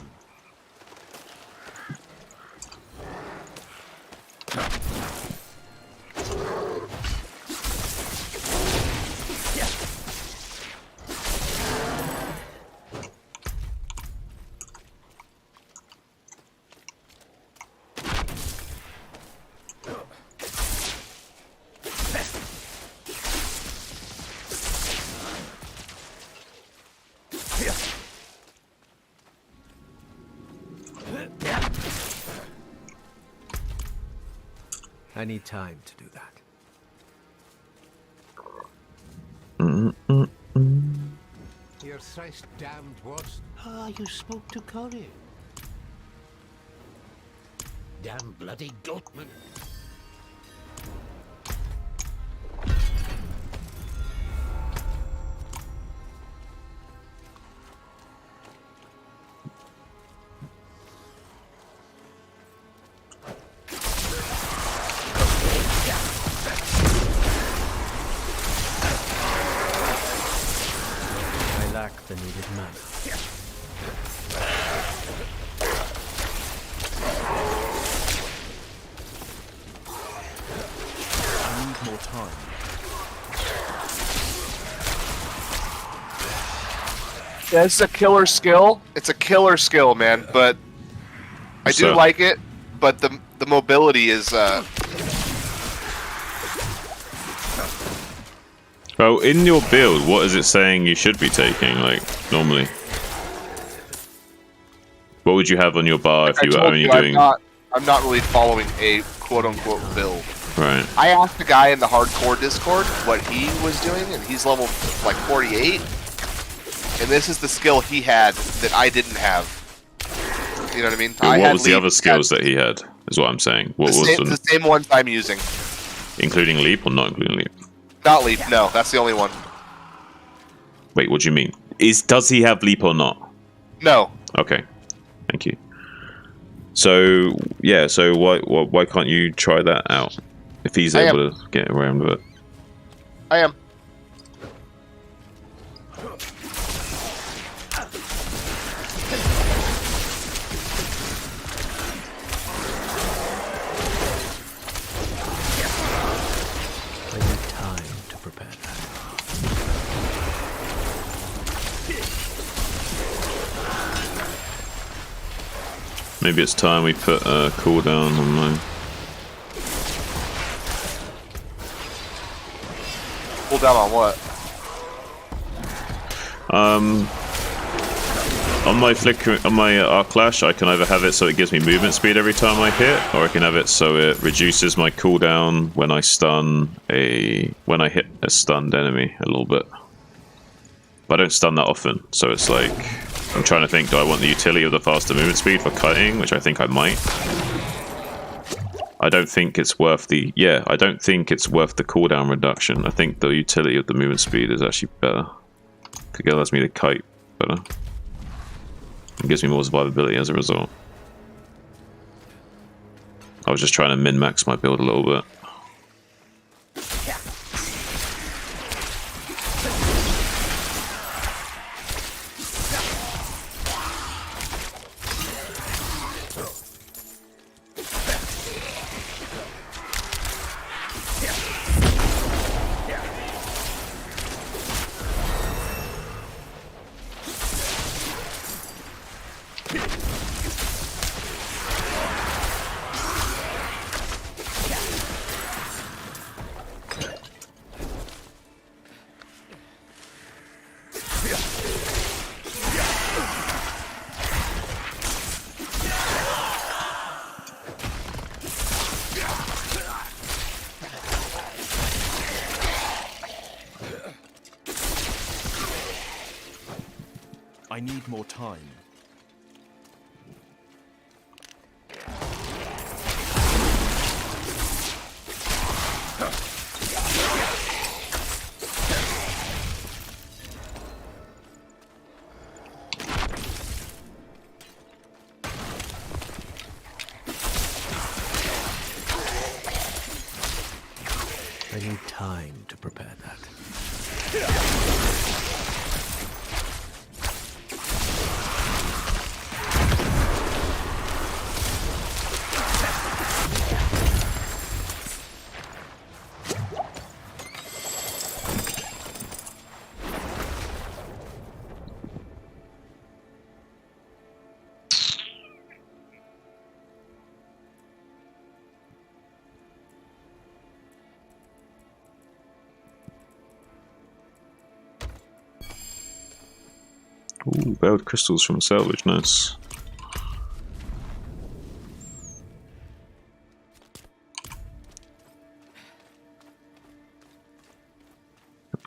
I need time to do that. You're thrice damned was. Ah, you spoke to Corey. Damn bloody goatman. I lack the needed mana. I need more time. Yeah, it's a killer skill. It's a killer skill, man. But I do So- like it. But the mobility is Oh, in your build, what is it saying you should be taking, like, normally? What would you have on your bar if I you were told only you, doing... I'm not really following a quote-unquote build. Right. I asked the guy in the hardcore Discord what he was doing, and he's level like 48. And this is the skill he had that I didn't have. You know what I mean? But what was the other skills that he had, is what I'm saying. What was the same ones I'm using. including leap or not including leap? Not leap, no. That's the only one. Wait, what do you mean? Does he have leap or not? No. Okay, thank you. So yeah, so why can't you try that out if he's able to get around with it? I am. I need time to prepare that. Maybe it's time we put a cooldown on mine. Pull down on what? On my arc clash, I can either have it so it gives me movement speed every time I hit, or I can have it so it reduces my cooldown when I hit a stunned enemy a little bit. But I don't stun that often, so it's like I'm trying to think: do I want the utility of the faster movement speed for cutting, which I think I might. I don't think it's worth the I don't think it's worth the cooldown reduction. I think the utility of the movement speed is actually better. It allows me to kite better. It gives me more survivability as a result. I was just trying to min-max my build a little bit. I need more time. I need time to prepare that. Ooh, bailed crystals from salvage, nice.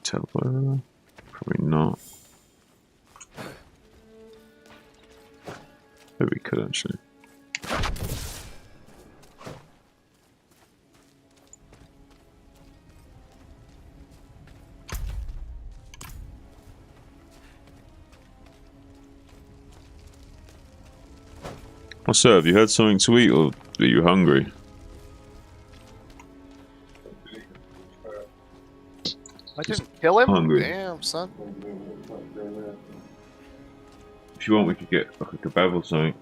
Teleport? Probably not. Maybe we could actually. Oh, sir, have you had something to eat, or are you hungry? I didn't kill him? Hungry. Damn, son. If you want, we could get like a kebab or something.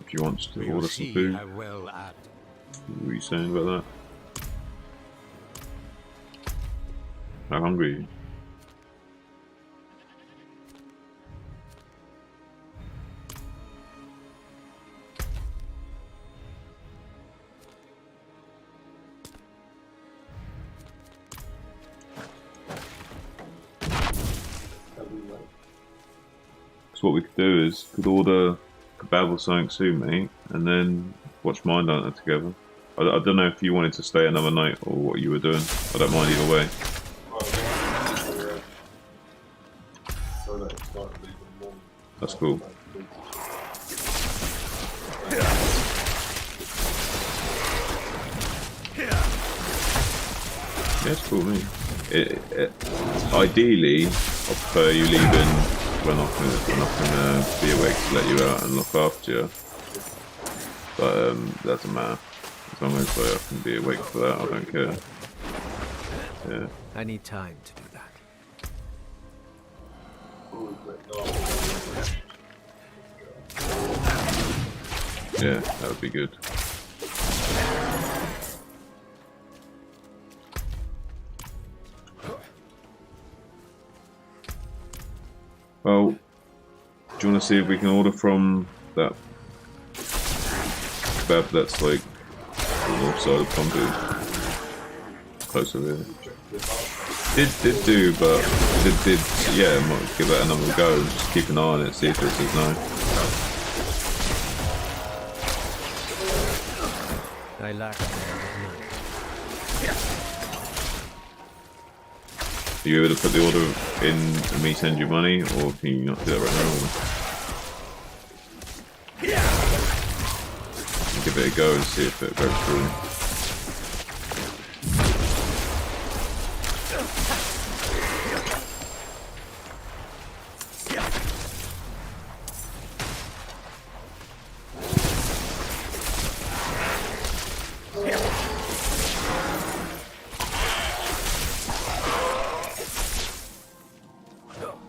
If you want to We'll order some see food. how well at. What were you saying about that? How hungry are you? So what we could do is could order kebab or something soon, mate, and then watch Mindhunter together. I don't know if you wanted to stay another night or what you were doing. I don't mind either way. That's cool. Yeah, it's cool, mate. Ideally, I prefer you leaving when I can be awake to let you out and look after you. But doesn't matter. As long as I can be awake for that, I don't care. Yeah. I need time to do that. Yeah, that would be good. Well, do you want to see if we can order from that kebab that's like on the north side of Pompu? Closer here. Did do, but yeah, might give it another go and just keep an eye on it, see if it says no. I lack time. Are you able to put the order in and me send you money, or can you not do that right now? Give it it a go and see if it goes through.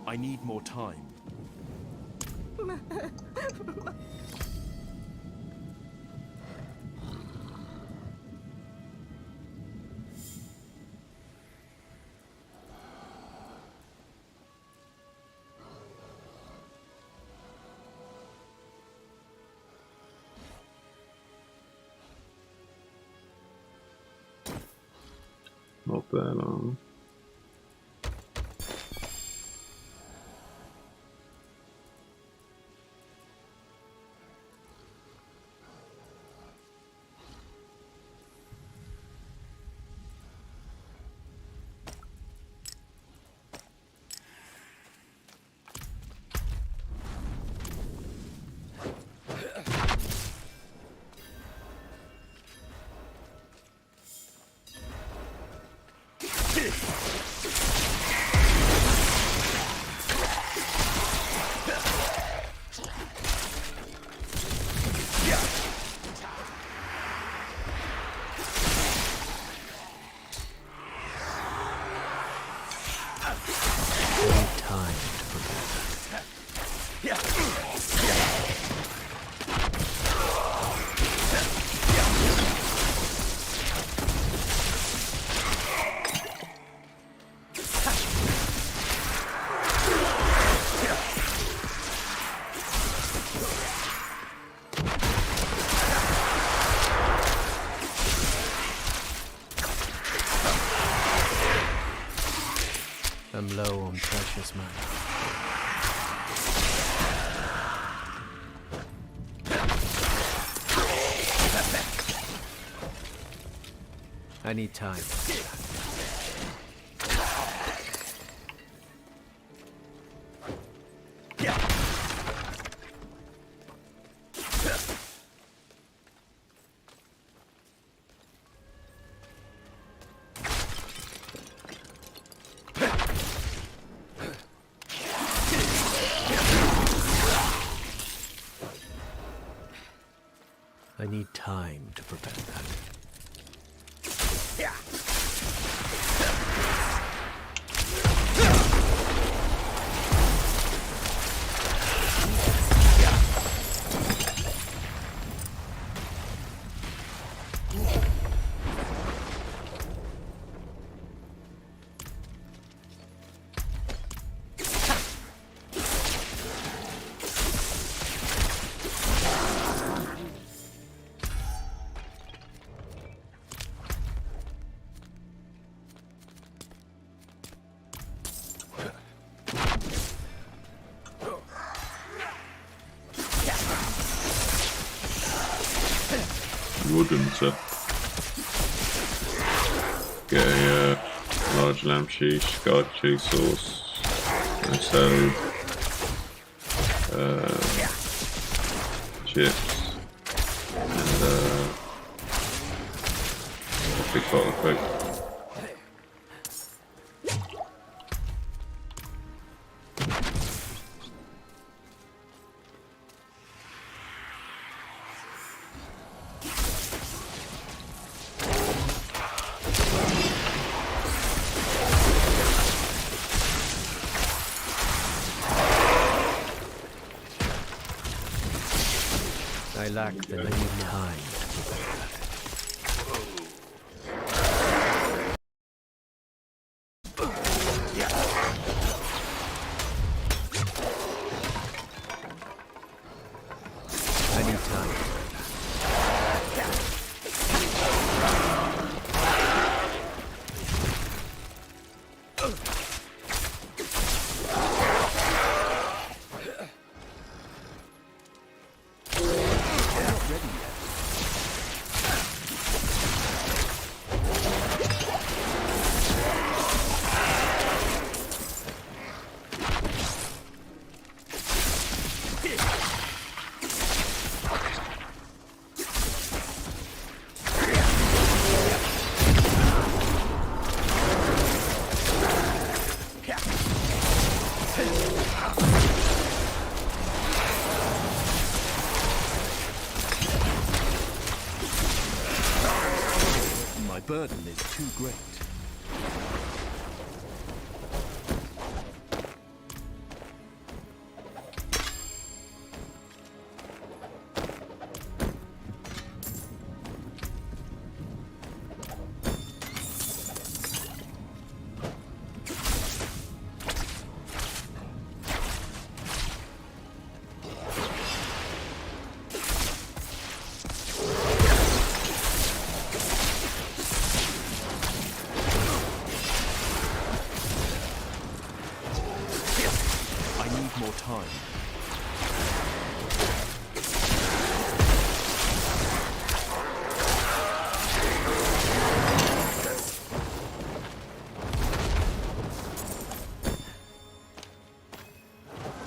I need more time. Not that long. I'm low on precious mana. I need time. I need time to prepare that. Wouldn't get a large lamb cheese, garlic cheese sauce, and salad, chips, and a big bottle of Coke. I lack the need time. I need time. burden is too great. More time.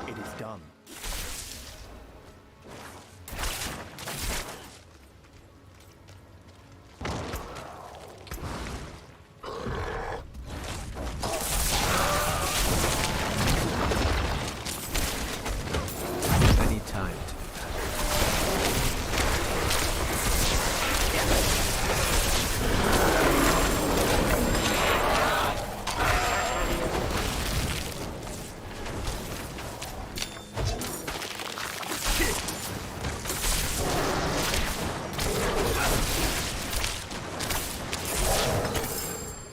It is done. I need time to do that.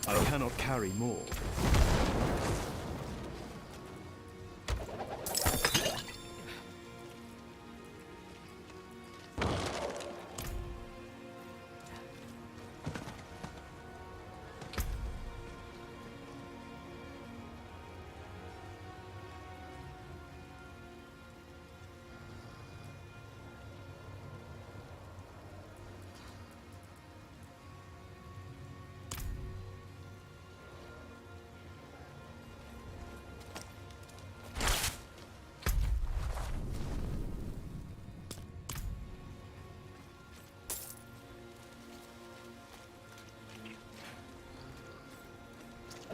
I cannot carry more.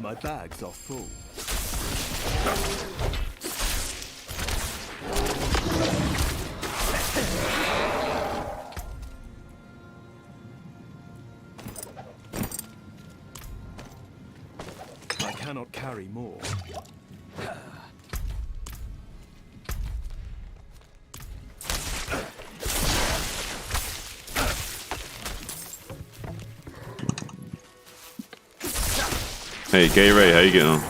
My bags are full. I cannot carry more. Hey, Gay Ray, how you getting on?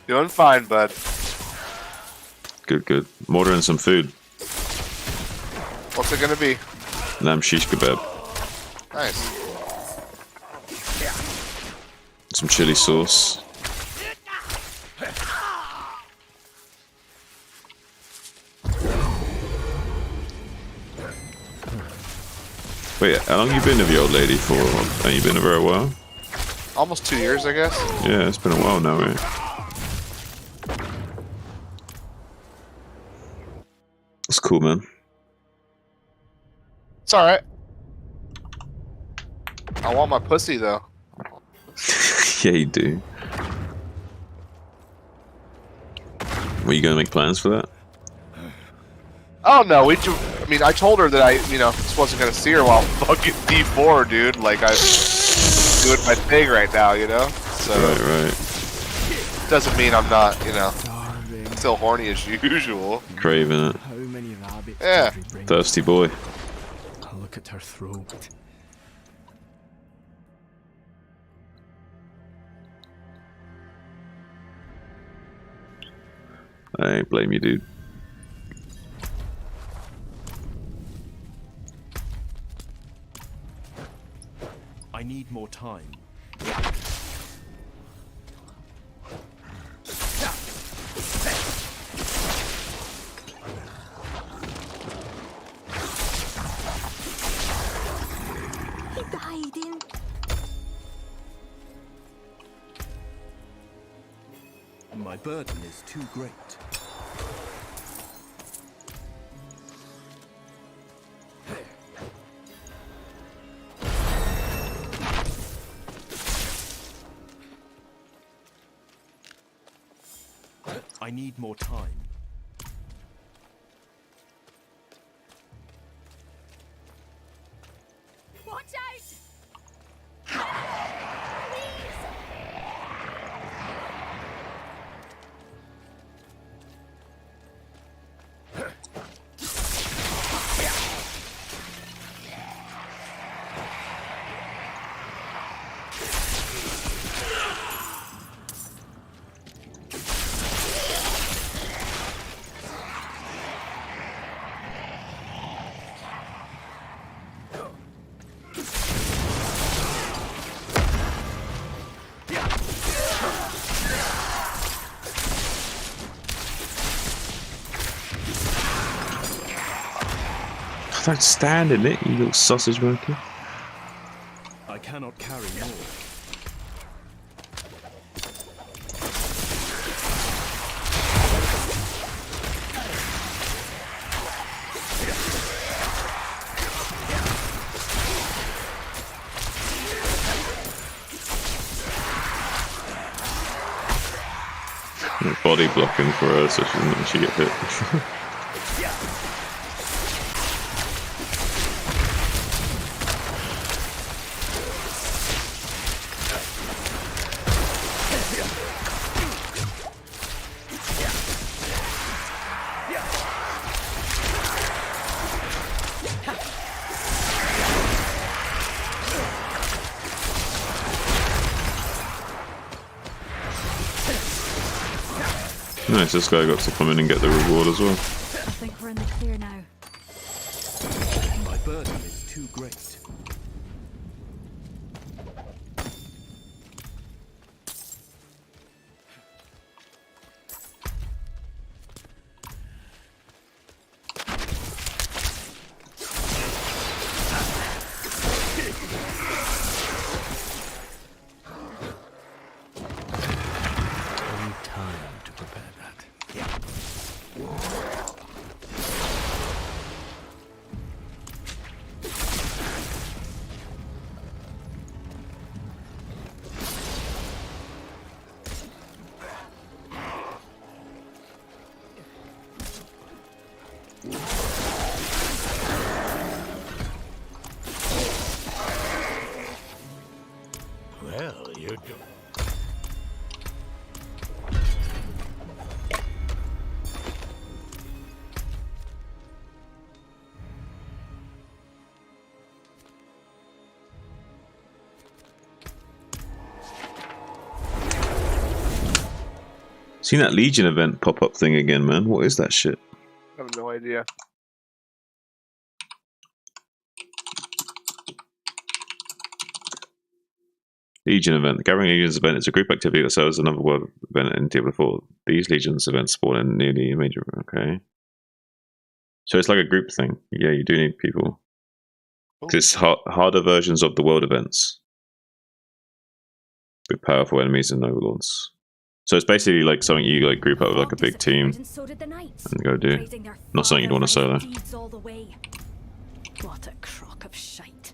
Doing fine, bud. Good, good. I'm ordering some food. What's it gonna be? Lamb shish kebab. Nice. Some chili sauce. Wait, how long you been with your old lady for? Ain't you been with her a while? Almost 2 years, I guess. Yeah, it's been a while now, right? That's cool, man. It's alright. I want my pussy, though. Yeah, you do. Were you gonna make plans for that? Oh, no, I mean, I told her that I just wasn't gonna see her while fucking D4, dude. Like, I'm doing my thing right now, So, Right. doesn't mean I'm not, still horny as usual. Craving it. How many rabbits Yeah. did we bring? Thirsty boy. Look at her throat. I ain't blame you, dude. I need more time. Hiding. My burden is too great. I need more time. Watch out! Don't stand in it, you little sausage monkey. I cannot carry more. Body blocking for her so she doesn't actually get hit. Nice, this guy got to come in and get the reward as well. I think we're in the clear now. My burden is too great. I need time to prepare that. Well, you do. Seen that Legion event pop up thing again, man. What is that shit? I have no idea. Legion event. The Gathering Legions event is a group activity that serves as another world event in Diablo 4. These Legions events spawn in nearly a major. Okay. So it's like a group thing. Yeah, you do need people. 'Cause it's harder versions of the world events with powerful enemies and overlords. So it's basically like something you like group up with like a big team And so did the knights, and go do. praising their Not something you'd father want to for his solo. deeds all the way. What a crock of shite.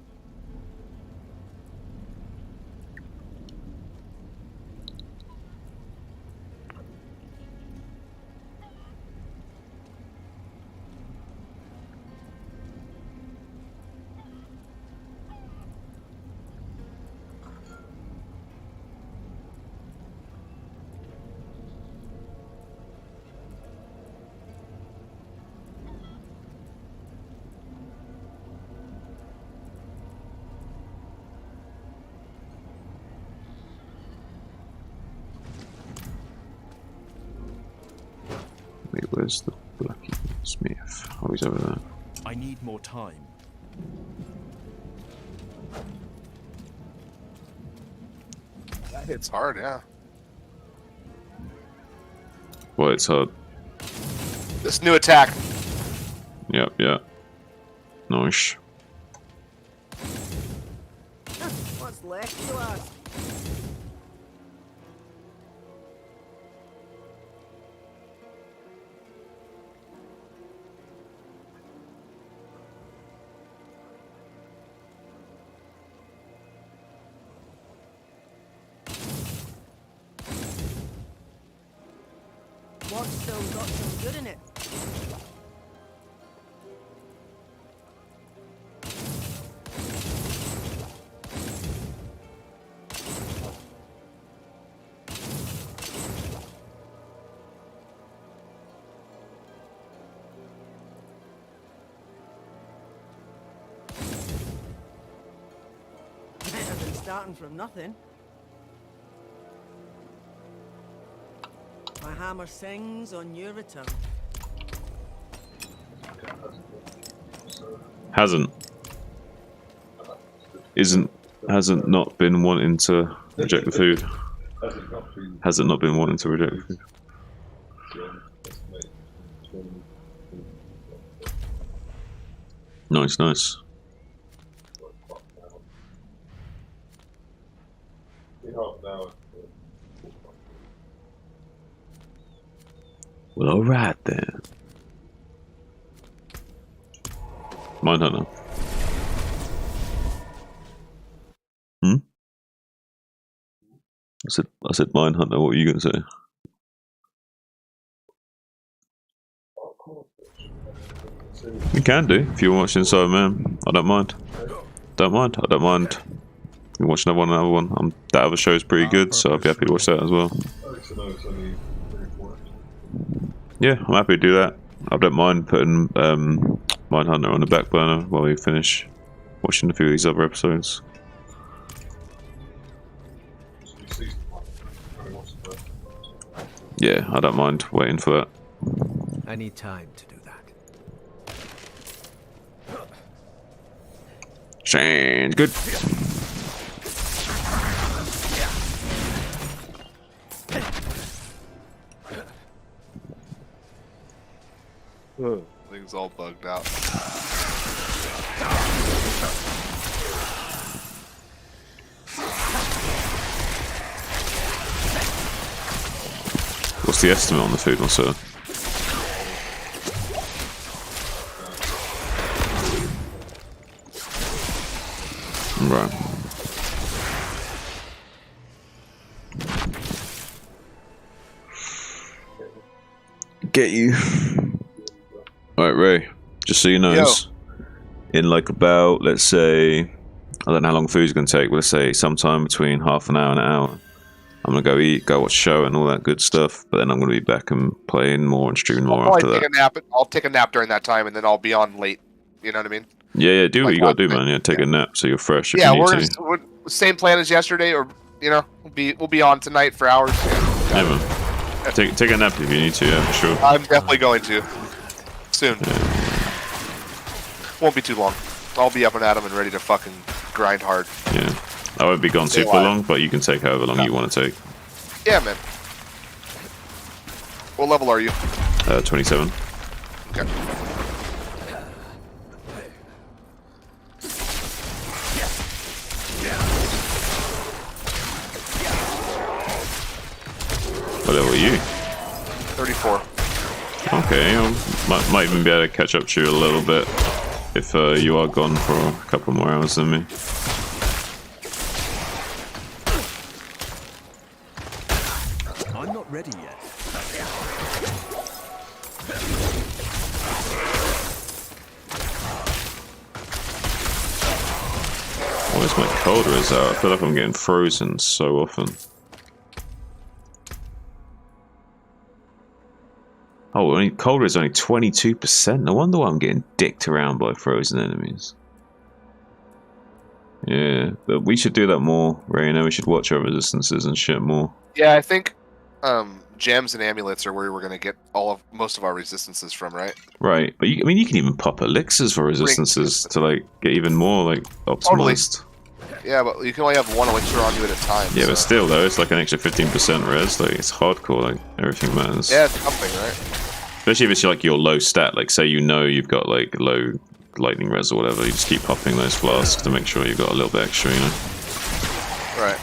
Wait, where's the Blacky Smith? Oh, he's over there. I need more time. That hits hard, yeah. Well, it's hard. This new attack. Yep, yeah. Nice. What's left, you ask? What's still got some good in it? Better than starting from nothing. My hammer sings on your return. Hasn't not been wanting to reject the food. Hasn't not been wanting to reject the food. Nice, nice. Well, alright then. Mindhunter. Hmm? I said Mindhunter, what were you gonna say? You can do, if you watch Inside Man. I don't mind. Don't mind. I don't mind. You watch another one. That other show is pretty good, so I'll be happy to watch that as well. Yeah, I'm happy to do that. I don't mind putting Mindhunter on the back burner while we finish watching a few of these other episodes. Yeah, I don't mind waiting for that. I need time to do that. Sounds good. Thing's all bugged out. What's the estimate on the food, also? Right. Get you. Alright, Ray. Just so you know, in like about, let's say, I don't know how long food's going to take, but let's say sometime between half an hour and an hour, I'm going to go eat, go watch a show and all that good stuff, but then I'm going to be back and playing more and streaming more after that. I'll take a nap during that time and then I'll be on late. You know what I mean? Yeah, do what you got to do, man. Yeah, take a nap so you're fresh if yeah, you need to. We're same plan as yesterday, or, you know, we'll be on tonight for hours. Yeah, man. Take a nap if you need to, yeah, for sure. I'm definitely going to. Soon. Yeah. Won't be too long. I'll be up and at 'em and ready to fucking grind hard. Yeah. I won't be gone super long, but you can take however long you want to take. Yeah, man. What level are you? 27. Okay. What level are you? 34. Okay, I might even be able to catch up to you a little bit if you are gone for a couple more hours than me. I'm not ready yet. Where's my colder is out? I feel like I'm getting frozen so often. Oh, colder is only 22%. No wonder why I'm getting dicked around by frozen enemies. Yeah, but we should do that more, Raina. We should watch our resistances and shit more. Yeah, I think gems and amulets are where we're gonna get most of our resistances from, right? Right, but I mean, you can even pop elixirs for resistances to like get even more like optimized. Totally. Yeah, but you can only have one elixir on you at a time. Yeah, so. but still though, it's like an extra 15% res. Like it's hardcore. Like everything matters. Yeah, it's something, right? Especially if it's like your low stat. Like say you know you've got like low lightning res or whatever, you just keep popping those flasks to make sure you've got a little bit extra, you know. Right.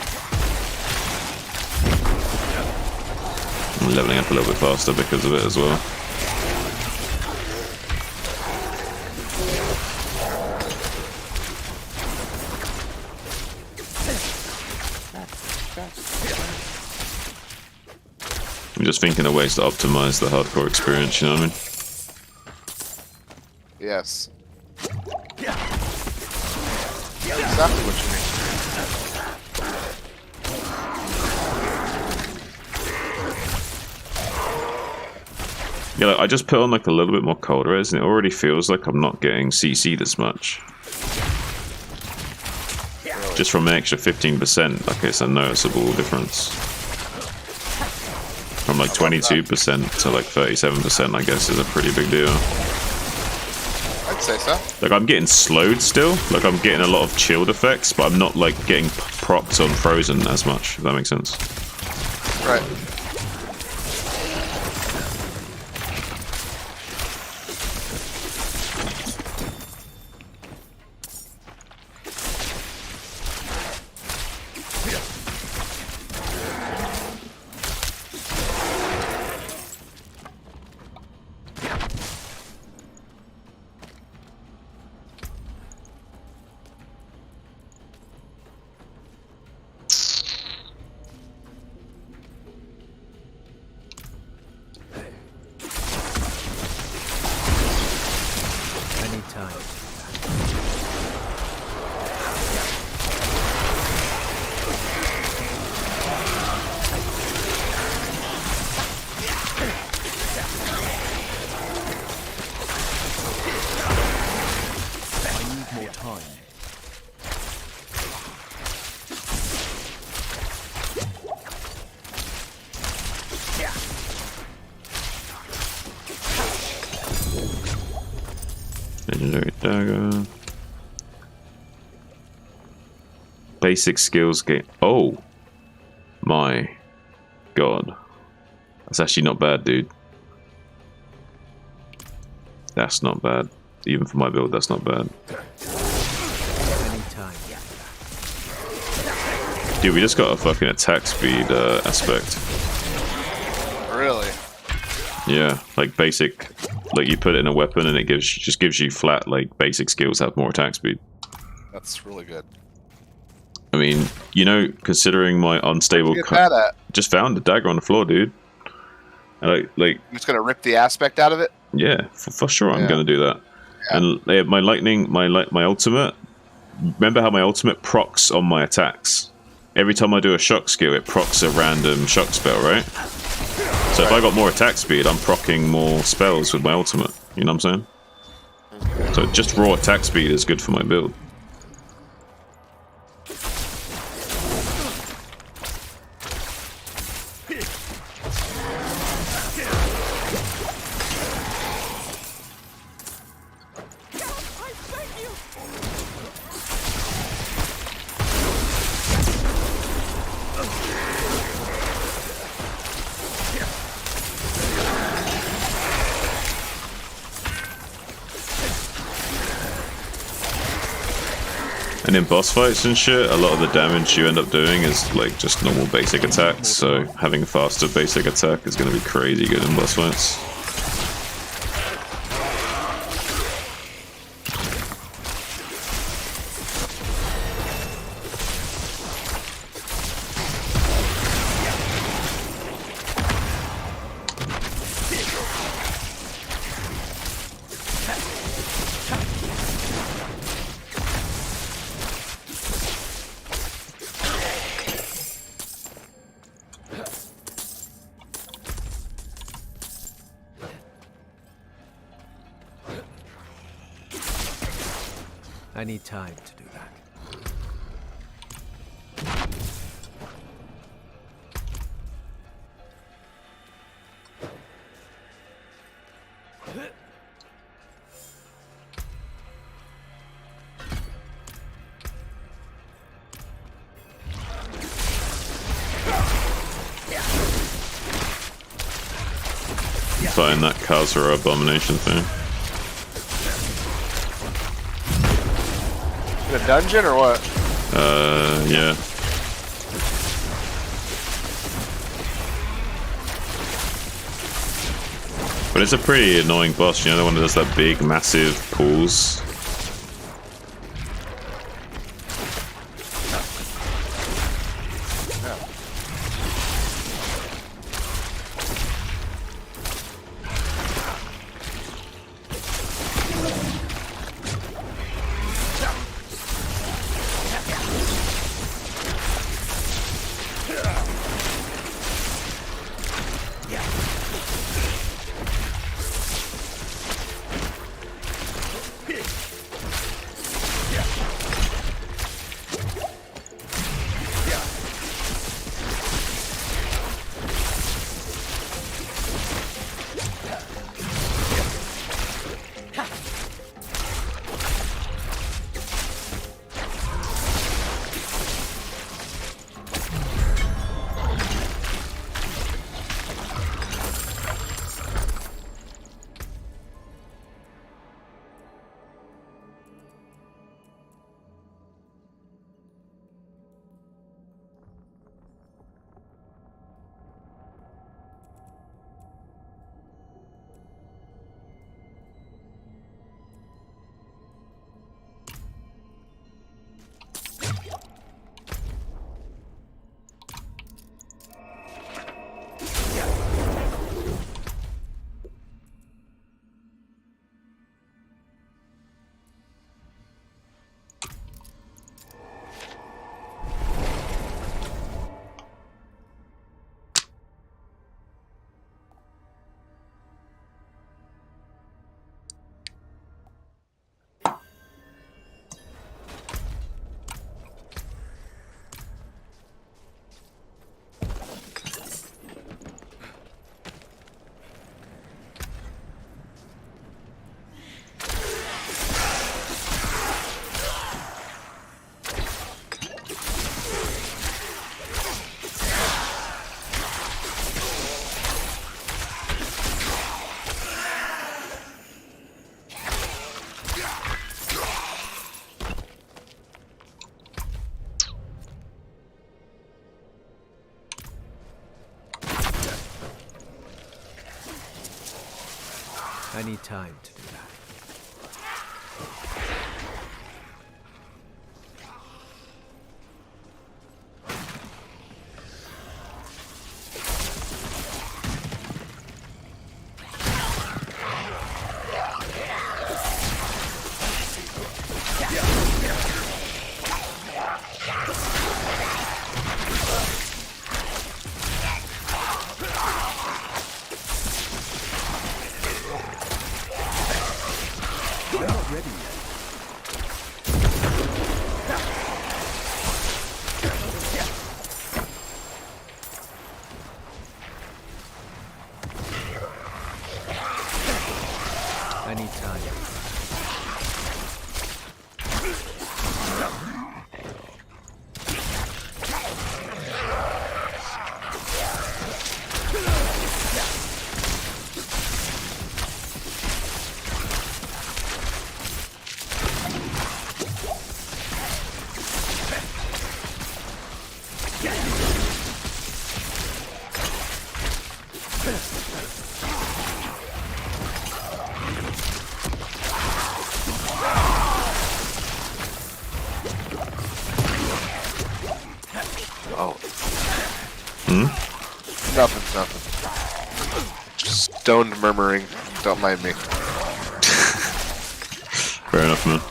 And leveling up a little bit faster because of it as well. I'm just thinking of ways to optimize the hardcore experience, you know what I mean? Yes. Exactly what you mean. Yeah, like, I just put on like a little bit more cold res and it already feels like I'm not getting CC'd as much. Really? Just from an extra 15%, like it's a noticeable difference. From like 22% to like 37%, I guess, is a pretty big deal. I'd say so. Like, I'm getting slowed still. Like, I'm getting a lot of chilled effects, but I'm not like getting propped on frozen as much, if that makes sense. Right. time. I need more time. Legendary dagger. Basic skills game. Oh my god. That's actually not bad, dude. That's not bad. Even for my build, that's not bad. Anytime. Dude, we just got a fucking attack speed aspect. Really? Yeah, like basic, like you put it in a weapon and it just gives you flat, like basic skills have more attack speed. That's really good. I mean, you know, considering my unstable, Where'd you get that at? just found the dagger on the floor, dude. And like, I'm just gonna rip the aspect out of it. yeah, for sure, I'm Yeah. gonna do that. Yeah. And my lightning, my ultimate. Remember how my ultimate procs on my attacks? Every time I do a shock skill, it procs a random shock spell, right? So if I got more attack speed, I'm proccing more spells with my ultimate. You know what I'm saying? So just raw attack speed is good for my build. And in boss fights and shit, a lot of the damage you end up doing is like just normal basic attacks, so having a faster basic attack is going to be crazy good in boss fights. I need time to do that. Fighting that Khazra abomination thing. In a dungeon or what? Yeah. But it's a pretty annoying boss, you know, the one that does that big, massive pulls. I need time to do that. I need time. Oh, Hmm? nothing. Just stoned murmuring. Don't mind me. Fair enough, man.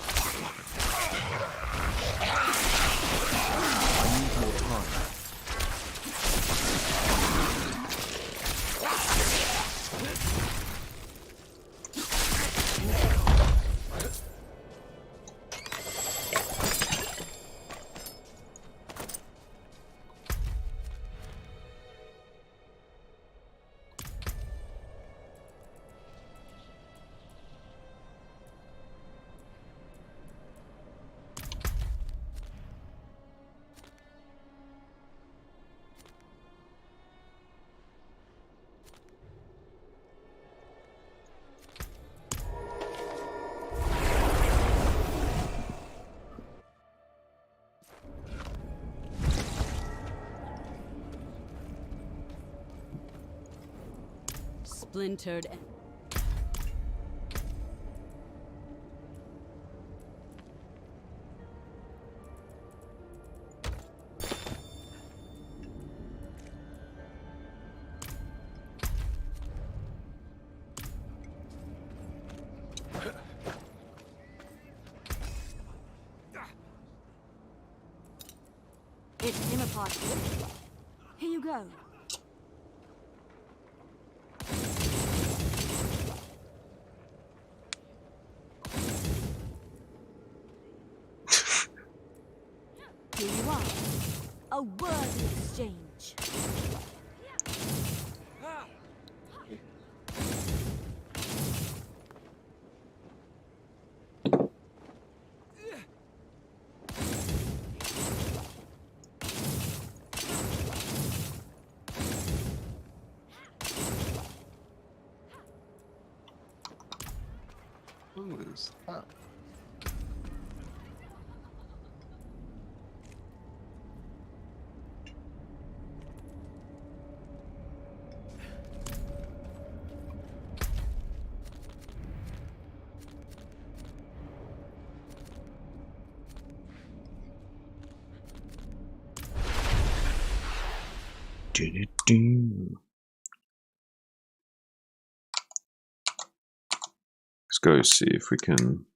I need more time. Splintered. It's him apart. Here you go. Here you are. A worthy exchange. Who is that? Let's go see if we can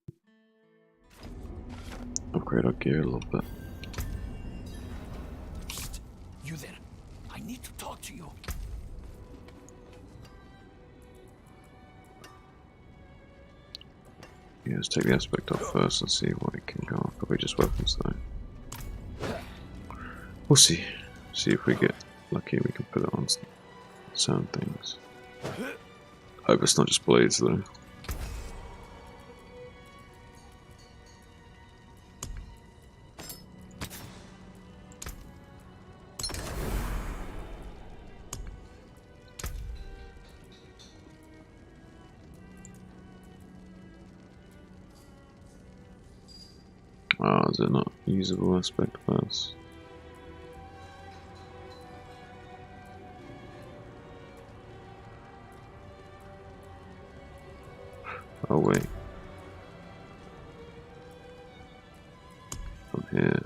upgrade our gear a little bit. You there. I need to talk to you. Yeah, let's take the aspect off first and see what it can go on. Probably just weapons though. We'll see. See if we get lucky, we can put it on sound things. Hope it's not just blades though. Oh, is it not usable aspect class? Oh wait. From here.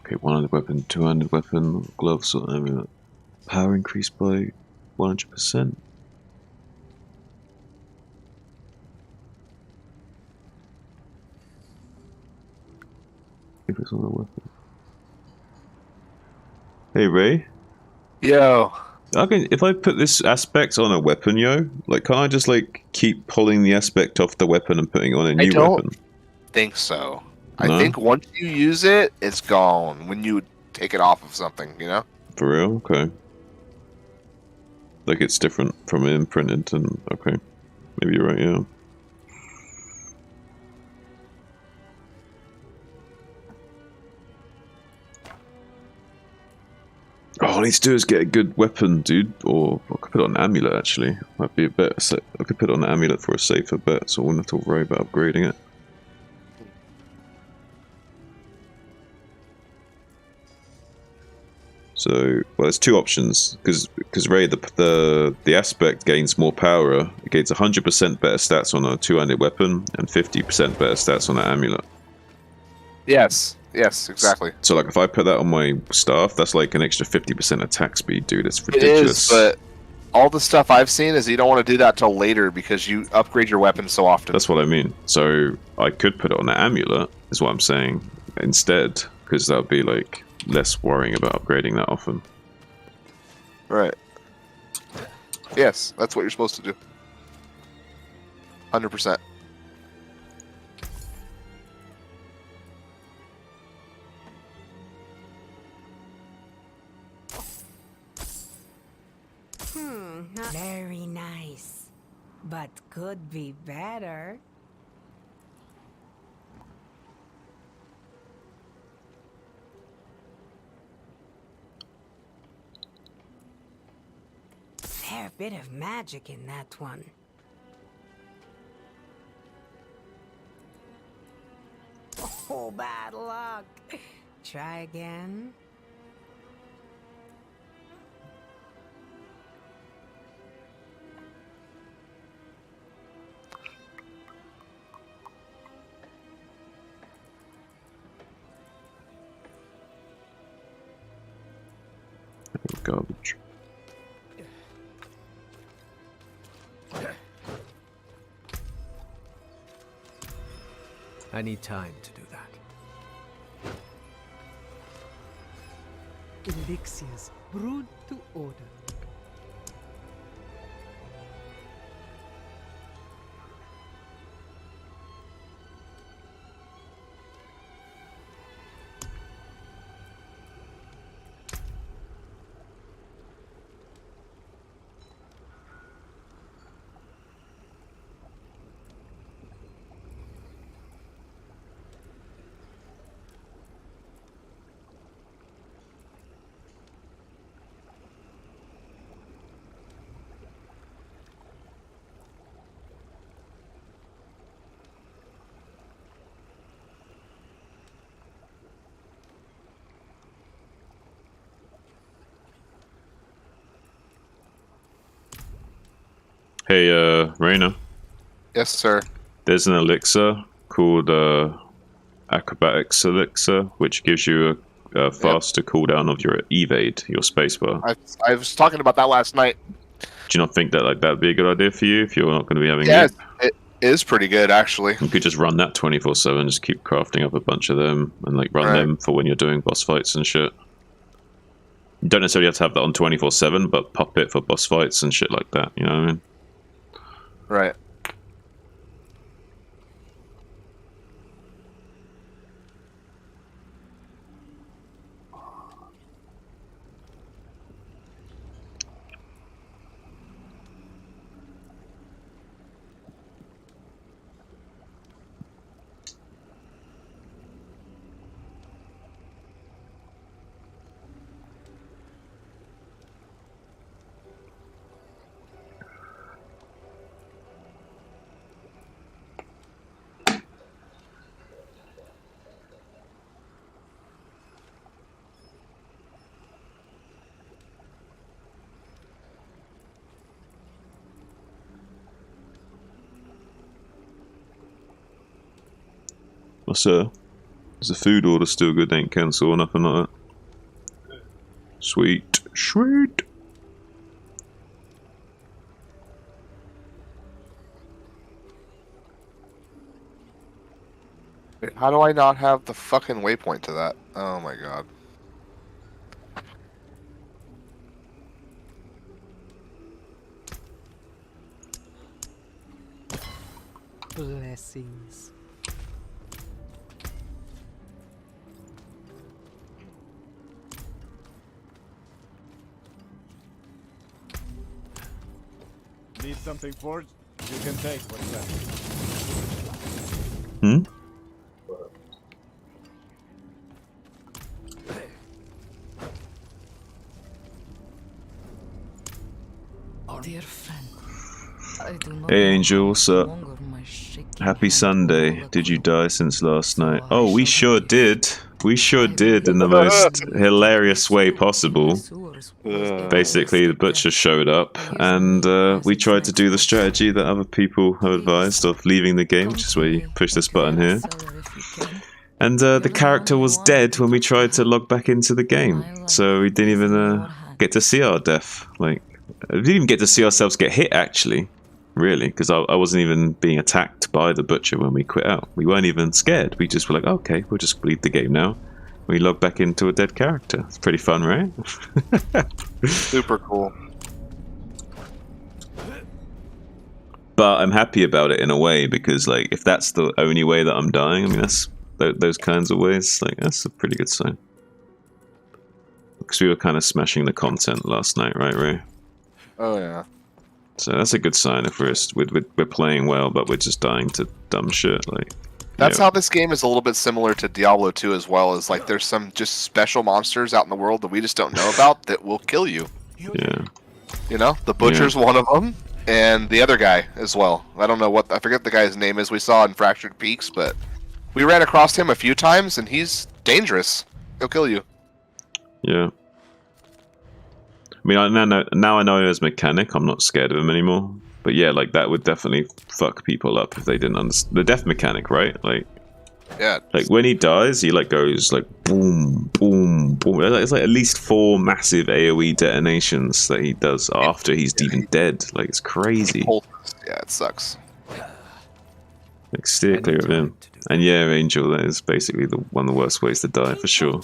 Okay, one-handed weapon, two-handed weapon, gloves or amulet. Power increased by 100%. If it's on a weapon. Hey Ray. Yo. Okay, if I put this aspect on a weapon, yo, like, can't I just like keep pulling the aspect off the weapon and putting it on a new weapon? Think so. No? I think once you use it, it's gone. When you take it off of something, you know? For real? Okay. Like it's different from imprinted and okay. Maybe you're right, yeah. All I need to do is get a good weapon, dude. Or I could put it on an amulet, actually. Might be a better set. I could put it on an amulet for a safer bet, so I wouldn't have to worry about upgrading it. So, well, there's two options because Ray, the aspect gains more power. It gains 100% better stats on a two-handed weapon and 50% better stats on an amulet. Yes, exactly. So, like, if I put that on my staff, that's like an extra 50% attack speed, dude. It's ridiculous. It is, but all the stuff I've seen is you don't want to do that till later because you upgrade your weapon so often. That's what I mean. So I could put it on an amulet, is what I'm saying, instead, because that would be like less worrying about upgrading that often. Right. Yes, that's what you're supposed to do. 100%. Very nice, but could be better. Fair bit of magic in that one. Oh, bad luck. Try again. Garbage. I need time to do that. Elixirs brewed to order. Hey, Raina. Yes, sir. There's an elixir called Acrobatics Elixir, which gives you a faster cooldown of your evade, your spacebar. I was talking about that last night. Do you not think that that'd be a good idea for you if you're not going to be having it is pretty good, actually. You could just run that 24/7, just keep crafting up a bunch of them, and like run them for when you're doing boss fights and shit. You don't necessarily have to have that on 24/7, but pop it for boss fights and shit like that, you know what I mean? Right. sir. Is the food order still good? Ain't cancel or nothing like that. Sweet. Sweet. Wait, how do I not have the fucking waypoint to that? Oh my god. Blessings. Need something forged? You can take what's left. Hmm? Dear friend, I do not Hey Angel, what's up? longer my shaking Happy hand Sunday. hold Did you the die since last night? I Oh, we shall sure did. We sure did in the most hilarious way possible. Basically, the butcher showed up, and we tried to do the strategy that other people have advised of leaving the game, which is where you push this button here. And the character was dead when we tried to log back into the game, so we didn't even get to see our death. Like, we didn't even get to see ourselves get hit, actually. Really, because I wasn't even being attacked by the butcher when we quit out. We weren't even scared. We just were like, okay, we'll just leave the game now. We log back into a dead character. It's pretty fun, right? Super cool. But I'm happy about it in a way, because like if that's the only way that I'm dying, I mean that's those kinds of ways, like that's a pretty good sign. Because we were kind of smashing the content last night, right, Ray? Oh yeah. So that's a good sign if we're playing well, but we're just dying to dumb shit. Like that's how this game is a little bit similar to Diablo 2 as well. Is like there's some just special monsters out in the world that we just don't know about that will kill you. Yeah. You know, the butcher's one of them, and the other guy as well. I don't know I forget the guy's name is. We saw in Fractured Peaks, but we ran across him a few times, and he's dangerous. He'll kill you. Yeah. I mean, now I know as mechanic, I'm not scared of him anymore. But yeah, like that would definitely fuck people up if they didn't understand the death mechanic, right? Like, yeah, like when he dies, he like goes like boom, boom, boom. It's like at least 4 massive AOE detonations that he does after he's even dead. Like it's crazy. Yeah, it sucks. Like steer clear of him. And yeah, Angel, that is basically one of the worst ways to die for sure.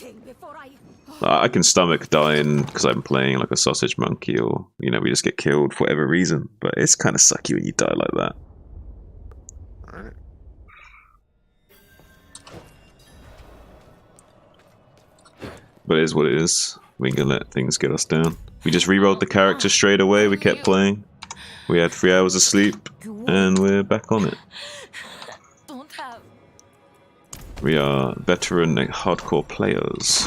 I can stomach dying because I'm playing like a sausage monkey, or you know, we just get killed for whatever reason. But it's kind of sucky when you die like that. Alright. But it is what it is. We can let things get us down. We just re-rolled the character straight away. We kept playing. We had 3 hours of sleep, and we're back on it. We are veteran hardcore players.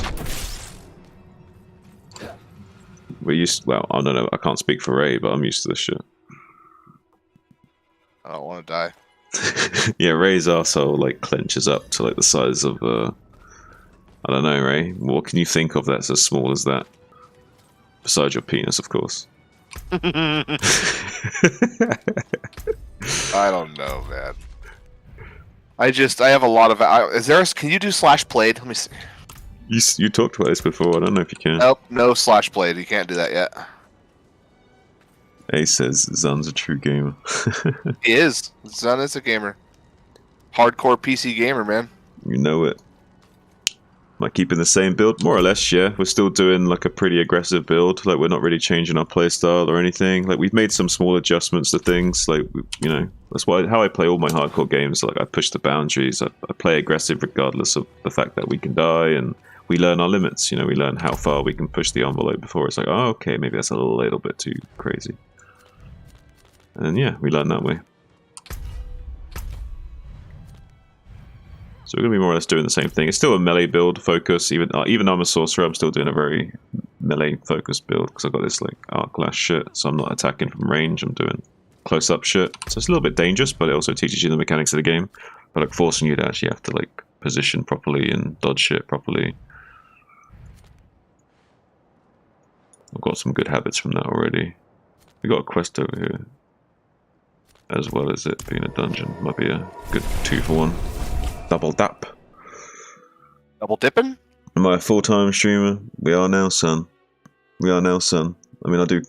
We're used. Well, I don't know. I can't speak for Ray, but I'm used to this shit. I don't want to die. Yeah, Ray's arsehole like clenches up to like the size of I don't know, Ray. What can you think of that's as small as that? Besides your penis, of course. I don't know, man. I have a lot of. Can you do slash played? Let me see. You talked about this before. I don't know if you can. Nope, no slash played. You can't do that yet. Ace says Zun's a true gamer. He is. Zun is a gamer. Hardcore PC gamer, man. You know it. Am I keeping the same build? More or less, yeah. We're still doing like a pretty aggressive build. Like we're not really changing our playstyle or anything. Like we've made some small adjustments to things. Like, you know, that's how I play all my hardcore games. Like I push the boundaries. I play aggressive regardless of the fact that we can die, and we learn our limits. You know, we learn how far we can push the envelope before it's like, oh, okay, maybe that's a little bit too crazy. And yeah, we learn that way. So we're going to be more or less doing the same thing. It's still a melee build focus. Even I'm a sorcerer, I'm still doing a very melee focused build because I've got this like arc glass shit. So I'm not attacking from range, I'm doing close up shit. So it's a little bit dangerous, but it also teaches you the mechanics of the game. But like forcing you to actually have to like position properly and dodge shit properly. I've got some good habits from that already. We got a quest over here. As well as it being a dungeon. Might be a good 2 for 1. Double dap. Double dipping? Am I a full-time streamer? We are now, son. We are now, son. I mean, I do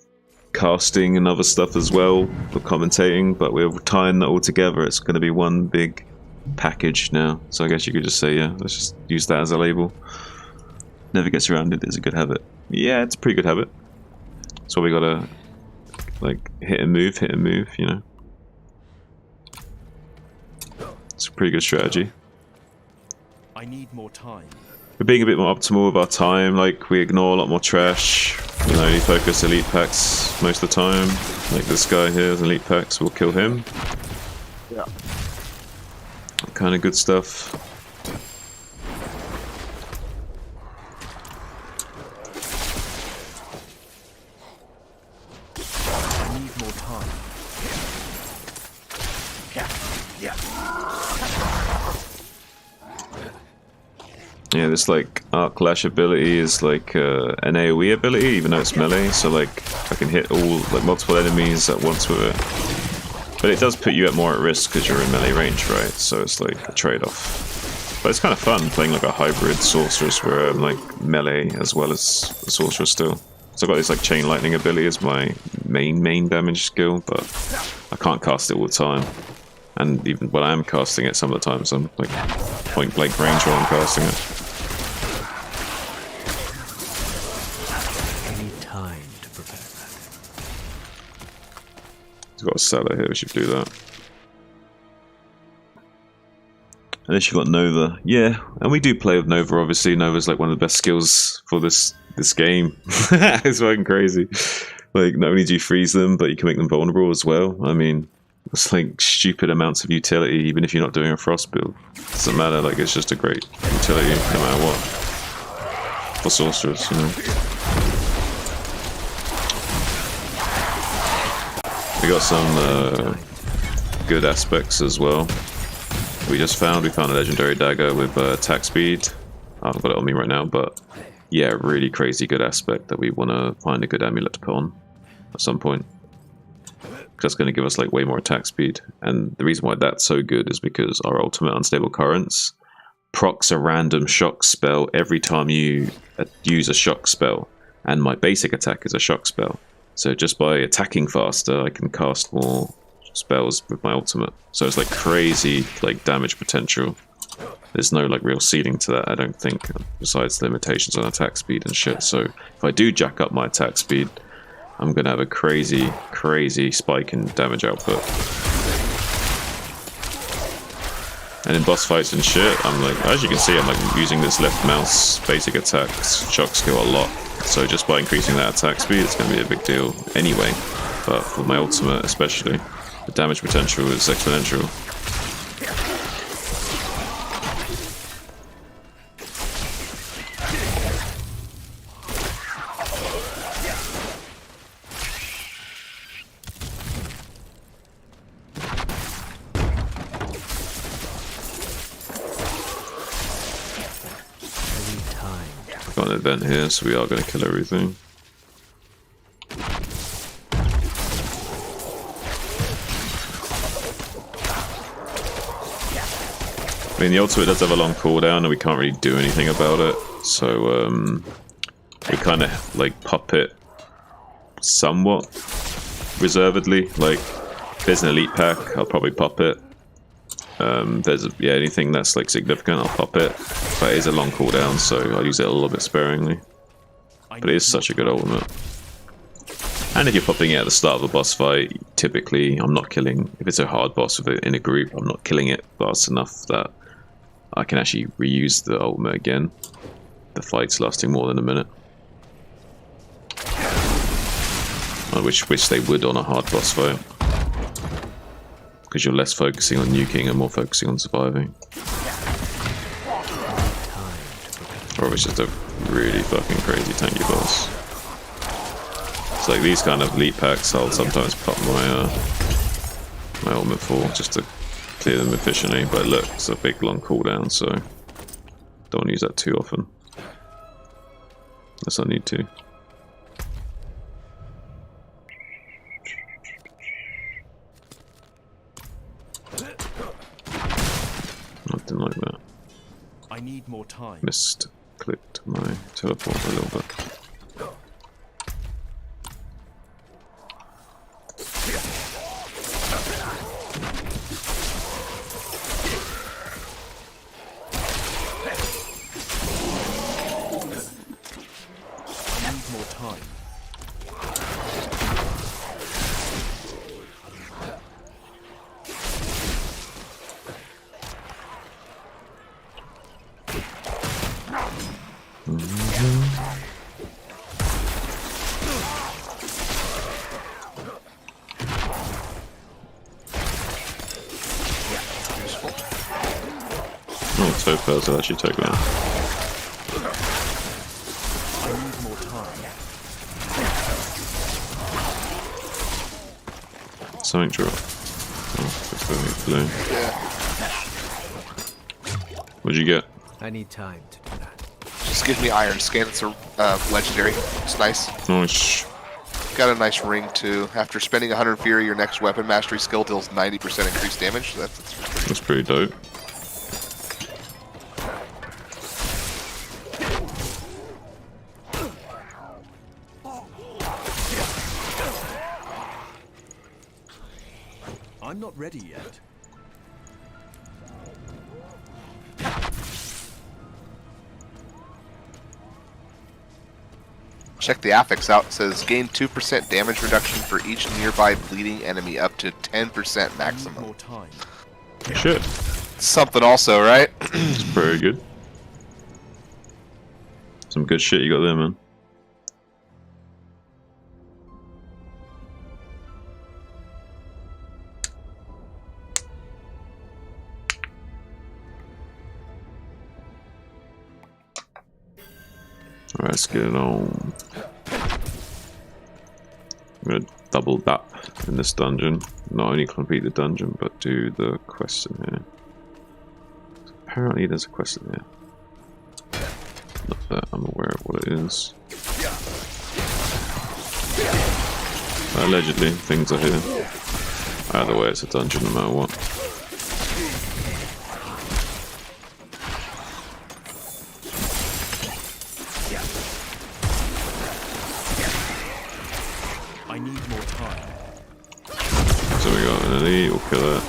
casting and other stuff as well for commentating, but we're tying that all together. It's going to be one big package now. So I guess you could just say, yeah, let's just use that as a label. Never gets around it. It's a good habit. Yeah, it's a pretty good habit. So we gotta like hit and move, you know. It's a pretty good strategy. I need more time. We're being a bit more optimal with our time, like we ignore a lot more trash. You know, you focus elite packs most of the time. Like this guy here is elite packs, we'll kill him. Yeah. Kind of good stuff. I need more time. Yeah, this like arc lash ability is like an AoE ability, even though it's melee. So like I can hit all like multiple enemies at once with it. But it does put you at more at risk because you're in melee range, right? So it's like a trade-off. But it's kind of fun playing like a hybrid sorceress where I'm like melee as well as a sorceress still. So I've got this like chain lightning ability as my main damage skill, but I can't cast it all the time. And even when I am casting it, some of the times I'm like point blank range while I'm casting it. I need time to prepare that. He's got a seller here, we should do that. And then you got Nova. Yeah, and we do play with Nova, obviously. Nova's like one of the best skills for this game. It's fucking crazy. Like, not only do you freeze them, but you can make them vulnerable as well. I mean, it's like stupid amounts of utility, even if you're not doing a frost build. Doesn't matter, like, it's just a great utility no matter what. For sorcerers, you know. We got some good aspects as well. We found a legendary dagger with attack speed. I haven't got it on me right now, but yeah, really crazy good aspect that we want to find a good amulet to put on at some point. That's going to give us like way more attack speed, and the reason why that's so good is because our ultimate Unstable Currents procs a random shock spell every time you use a shock spell, and my basic attack is a shock spell. So just by attacking faster, I can cast more spells with my ultimate. So it's like crazy like damage potential. There's no like real ceiling to that, I don't think, besides limitations on attack speed and shit. So if I do jack up my attack speed, I'm gonna have a crazy spike in damage output. And in boss fights and shit, I'm like, as you can see, I'm like using this left mouse basic attack shock skill a lot. So just by increasing that attack speed, it's gonna be a big deal anyway. But for my ultimate especially, the damage potential is exponential. Got an event here, so we are going to kill everything. I mean, the ultimate does have a long cooldown, and we can't really do anything about it. So we kind of like pop it somewhat reservedly. Like, if there's an elite pack, I'll probably pop it. There's anything that's like significant, I'll pop it. But it is a long cooldown, so I'll use it a little bit sparingly. But it is such a good ultimate. And if you're popping it at the start of a boss fight, typically I'm not killing. If it's a hard boss with it in a group, I'm not killing it fast enough that I can actually reuse the ultimate again. The fight's lasting more than a minute. Which they would on a hard boss fight. Because you're less focusing on nuking and more focusing on surviving. Or it's just a really fucking crazy tanky boss. So like these kind of elite packs, I'll sometimes pop my ultimate for just to clear them efficiently. But look, it's a big long cooldown, so don't use that too often. Unless I need to. Nothing like that. I need more time. Misclicked my teleport a little bit. I need more time. Oh, Topaz will actually take that. I need more time. Something drop. Oh, that's only blue. What'd you get? I need time to do that. Just gives me iron skin. It's a legendary. It's nice. Nice. Got a nice ring too. After spending 100 fury, your next weapon mastery skill deals 90% increased damage. So That's pretty dope. I'm not ready yet. Check the affix out. It says gain 2% damage reduction for each nearby bleeding enemy, up to 10% maximum. More time. Shit. Something also, right? It's very good. Some good shit you got there, man. Alright, let's get it on. I'm gonna double that in this dungeon. Not only complete the dungeon, but do the quest in here. Apparently there's a quest in here. Not that I'm aware of what it is. Allegedly, things are here. Either way, it's a dungeon no matter what. I need more time. So we got an elite, we'll kill it.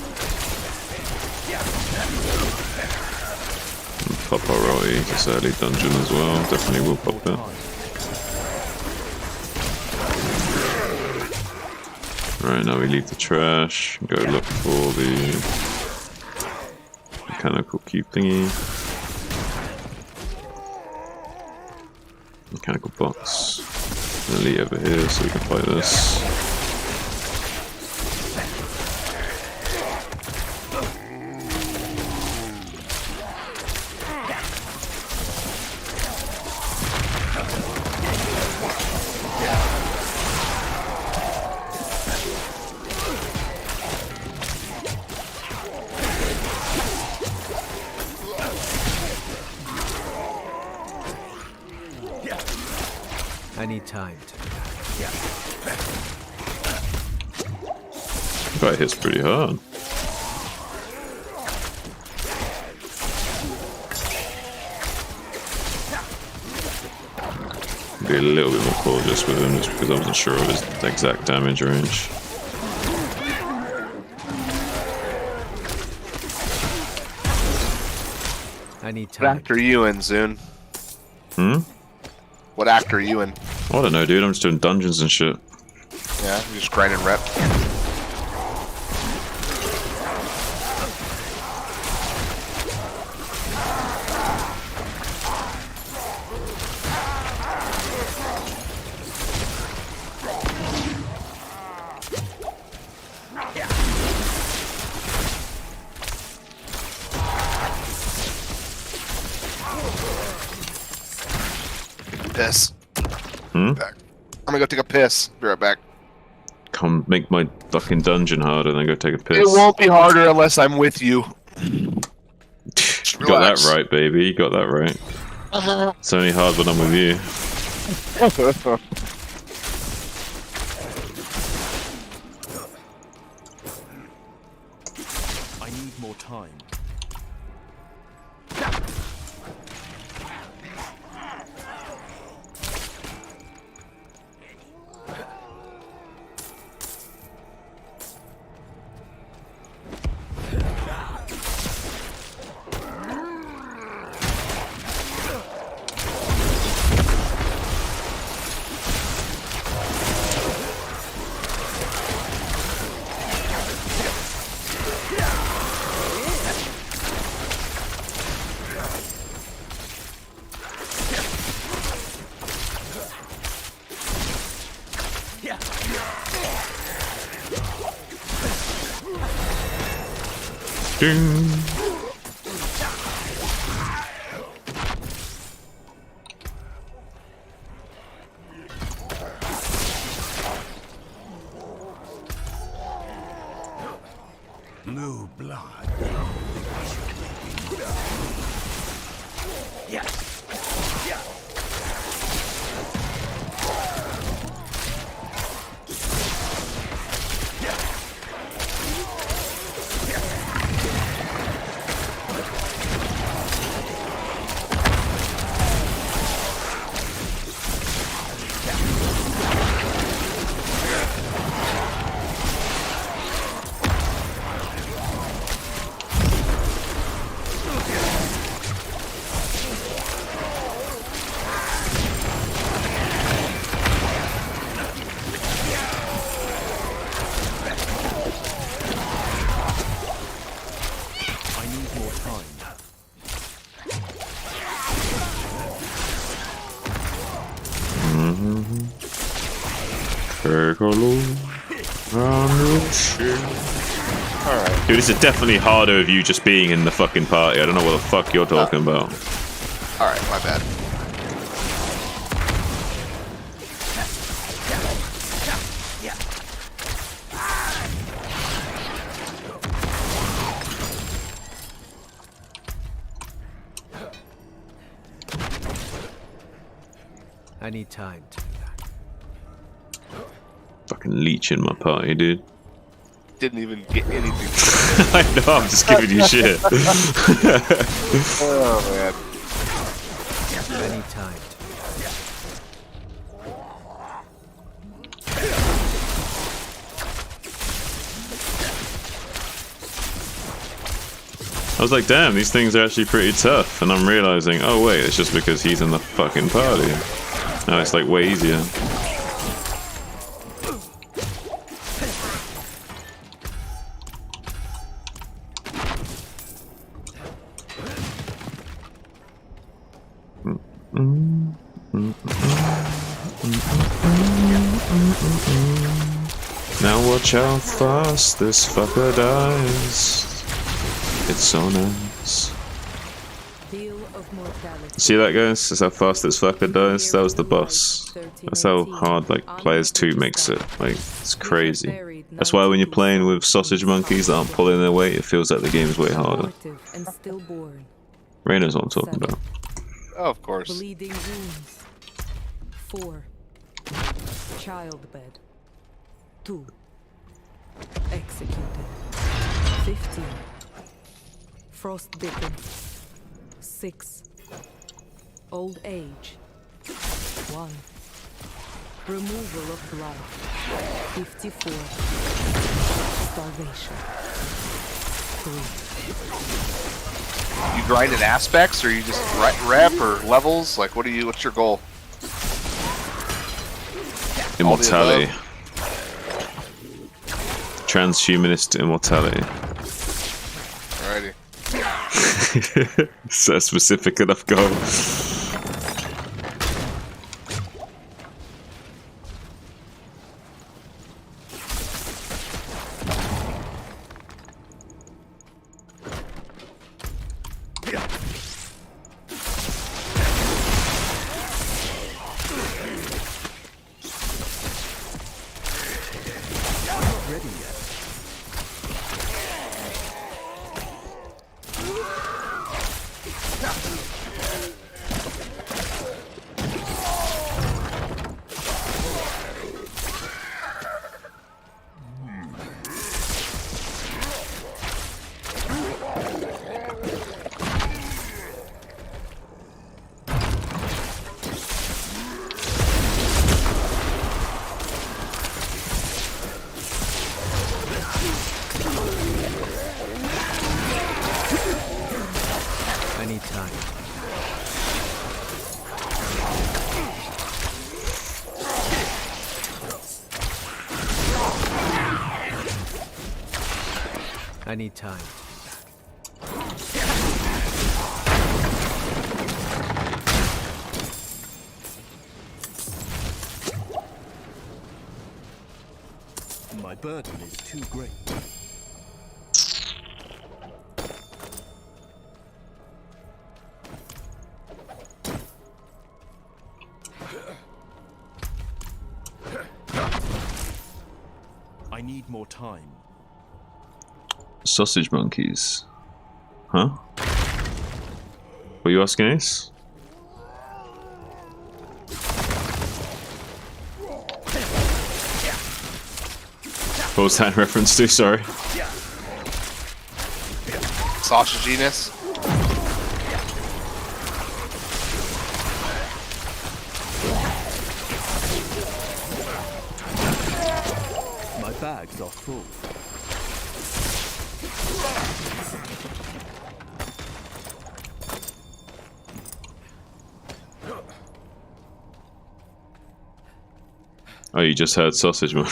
And pop our royalty, this early dungeon as well, definitely will pop it. Right, now we leave the trash, go look for the mechanical cube thingy. Mechanical box. An elite over here so we can fight this. I need time to do that. That hits pretty hard. Be a little bit more cautious with him just because I wasn't sure of his exact damage range. I need What time. act are you in, Zune? Hmm? What act are you in? I don't know, dude. I'm just doing dungeons and shit. Yeah, you're just grinding rep. Piss. Hmm? Back. I'm gonna go take a piss. Be right back. Come make my fucking dungeon harder, then go take a piss. It won't be harder unless I'm with you. You got that right, baby. You got that right. It's only hard when I'm with you. I need more time. Ding. New blood. Alright. Dude, this is definitely harder of you just being in the fucking party. I don't know what the fuck you're talking about. Alright, my bad. I need time to do that. Fucking leech in my party, dude. Didn't even get anything. I know, I'm just giving you shit. Oh man. I need time to do I was like, damn, these things are actually pretty tough. And I'm realizing, oh wait, it's just because he's in the fucking party. Now it's like way easier. Now watch how fast this fucker dies. It's so nice. See that, guys? That's how fast this fucker dies. That was the boss. That's how hard like players 2 makes it. Like, it's crazy. That's why when you're playing with sausage monkeys that aren't pulling their weight, it feels like the game's way harder. Ray knows what I'm talking about. Oh, of course. Bleeding wounds. 4. Childbed. 2. Executed. 15. Frostbitten. 6. Old age. 1. Removal of blood. 54. Starvation. 3. You grind in aspects, or you just rep or levels? Like, what do you? What's your goal? Immortality. Transhumanist immortality. Alrighty. Is that a specific enough goal? I need time. I need time. My burden is too great. more time. Sausage monkeys. Huh? What are you asking, Ace? What was that in reference to? Sorry. Sausaginess. My bags are full. Oh, you just heard sausage monkey.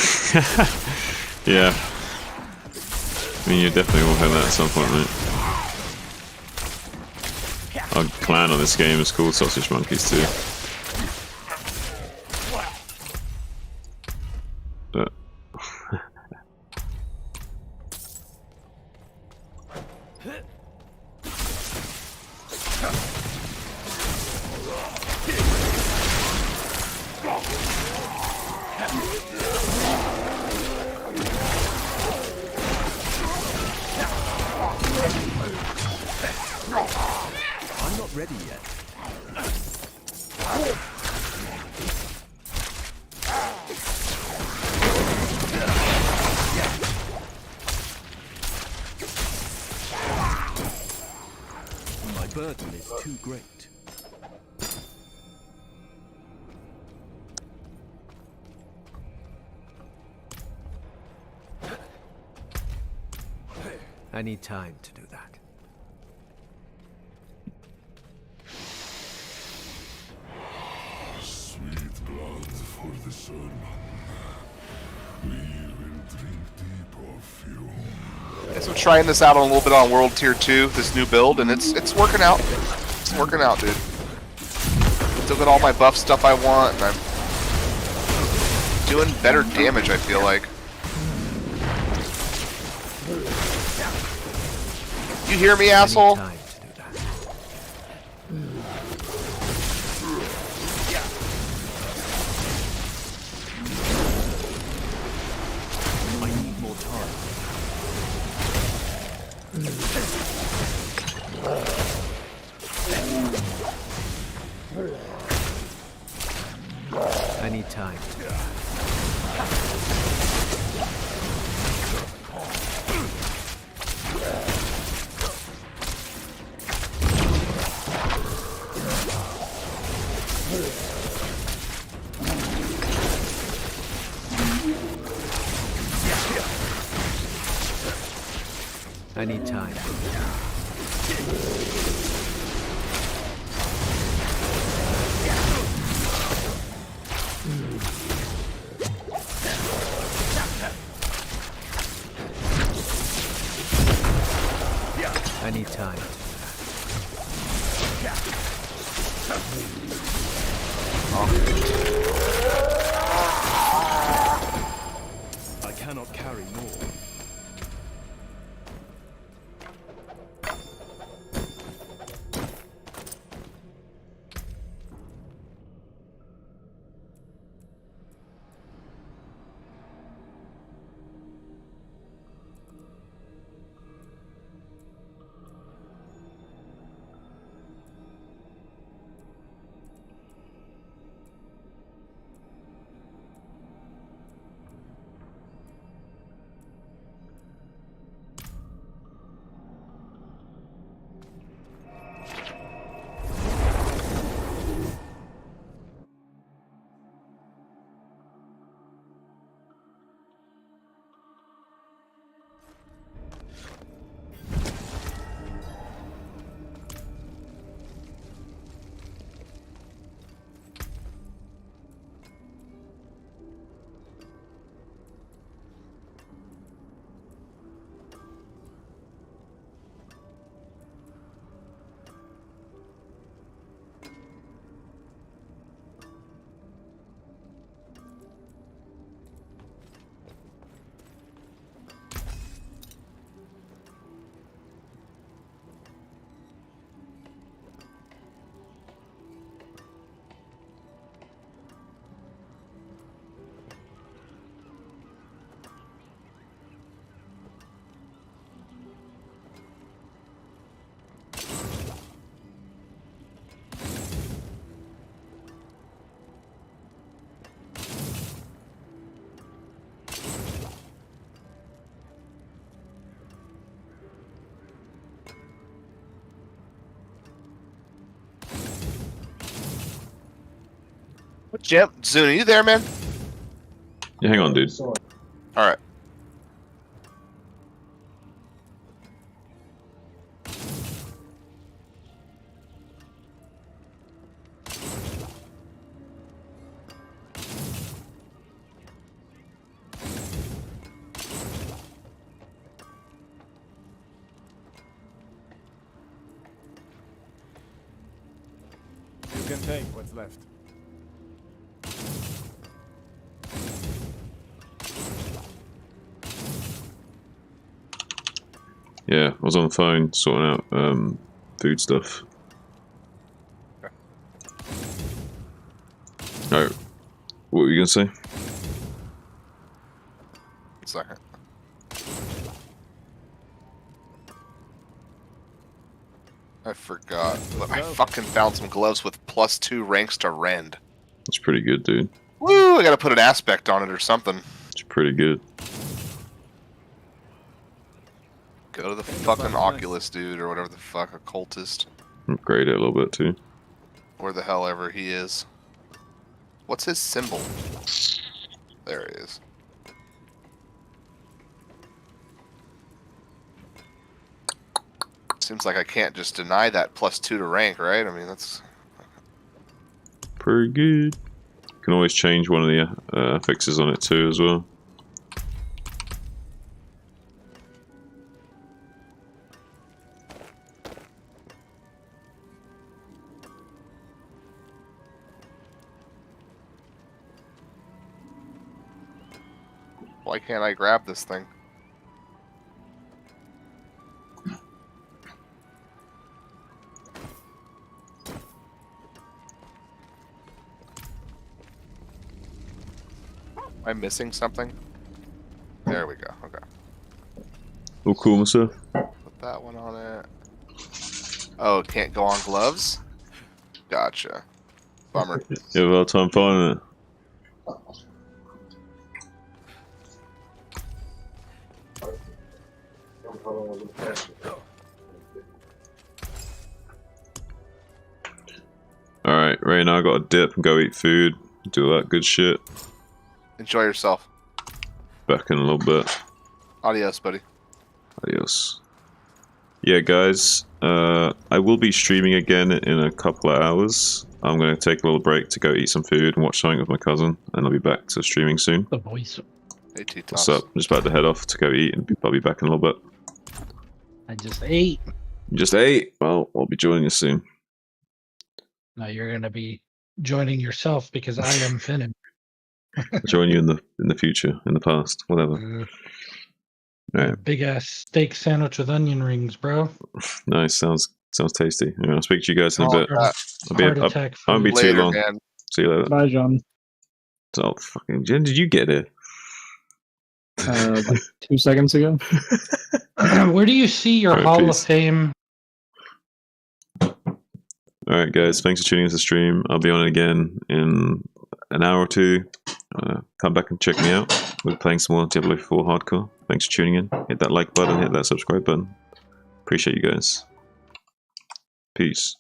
Yeah. I mean, you definitely will hear that at some point, right? Our clan on this game is called Sausage Monkeys too. But I'm not ready yet. My burden is too great. I need time to do that. Sweet blood for the sun. We will drink deep of you. Guess I'm trying this out on a little bit on World Tier 2, this new build, and it's working out. It's working out, dude. Still got all my buff stuff I want, and I'm doing better damage, I feel like. You hear me, asshole? Time to do that. I need more time. I need time to do that. I need time. I need time. I cannot carry more. Jim, Zune, are you there, man? Yeah, hang on, dude. All right. You can take what's left. Yeah, I was on the phone sorting out food stuff. Alright, what were you gonna say? 1 second. I forgot. But I fucking found some gloves with +2 ranks to rend. It's pretty good, dude. Woo! I gotta put an aspect on it or something. It's pretty good. Go to the fucking Oculus dude or whatever the fuck, occultist. Upgrade it a little bit too. Where the hell ever he is. What's his symbol? There he is. Seems like I can't just deny that +2 to rank, right? I mean, that's pretty good. You can always change one of the fixes on it too as well. why can't I grab this thing? Am I missing something? There we go. Okay. All cool, myself. Put that one on it. Oh, it can't go on gloves? Gotcha. Bummer. You have a hard time finding it. Alright, right now I gotta dip and go eat food. Do all that good shit. Enjoy yourself. Back in a little bit. Adios, buddy. Adios. Yeah, guys, I will be streaming again in a couple of hours. I'm going to take a little break to go eat some food and watch something with my cousin, and I'll be back to streaming soon. The voice. Hey, T-Toss. What's up? I'm just about to head off to go eat, and I'll be back in a little bit. I just ate. You just ate? Well, I'll be joining you soon. Now you're going to be joining yourself because I am Finn. I'll join you in the future, in the past, whatever. Right. Big ass steak sandwich with onion rings, bro. Nice, sounds tasty. I'll speak to you guys in a bit. Attack I won't be later, too long. man. See you later. Bye, John. Oh, fucking Jen, did you get it? Like 2 seconds ago. Where do you see your Alright, Hall peace. of Fame? Alright, guys, thanks for tuning into the stream. I'll be on it again in an hour or two. Come back and check me out. We're playing some more Diablo 4 Hardcore. Thanks for tuning in. Hit that like button, hit that subscribe button. Appreciate you guys. Peace.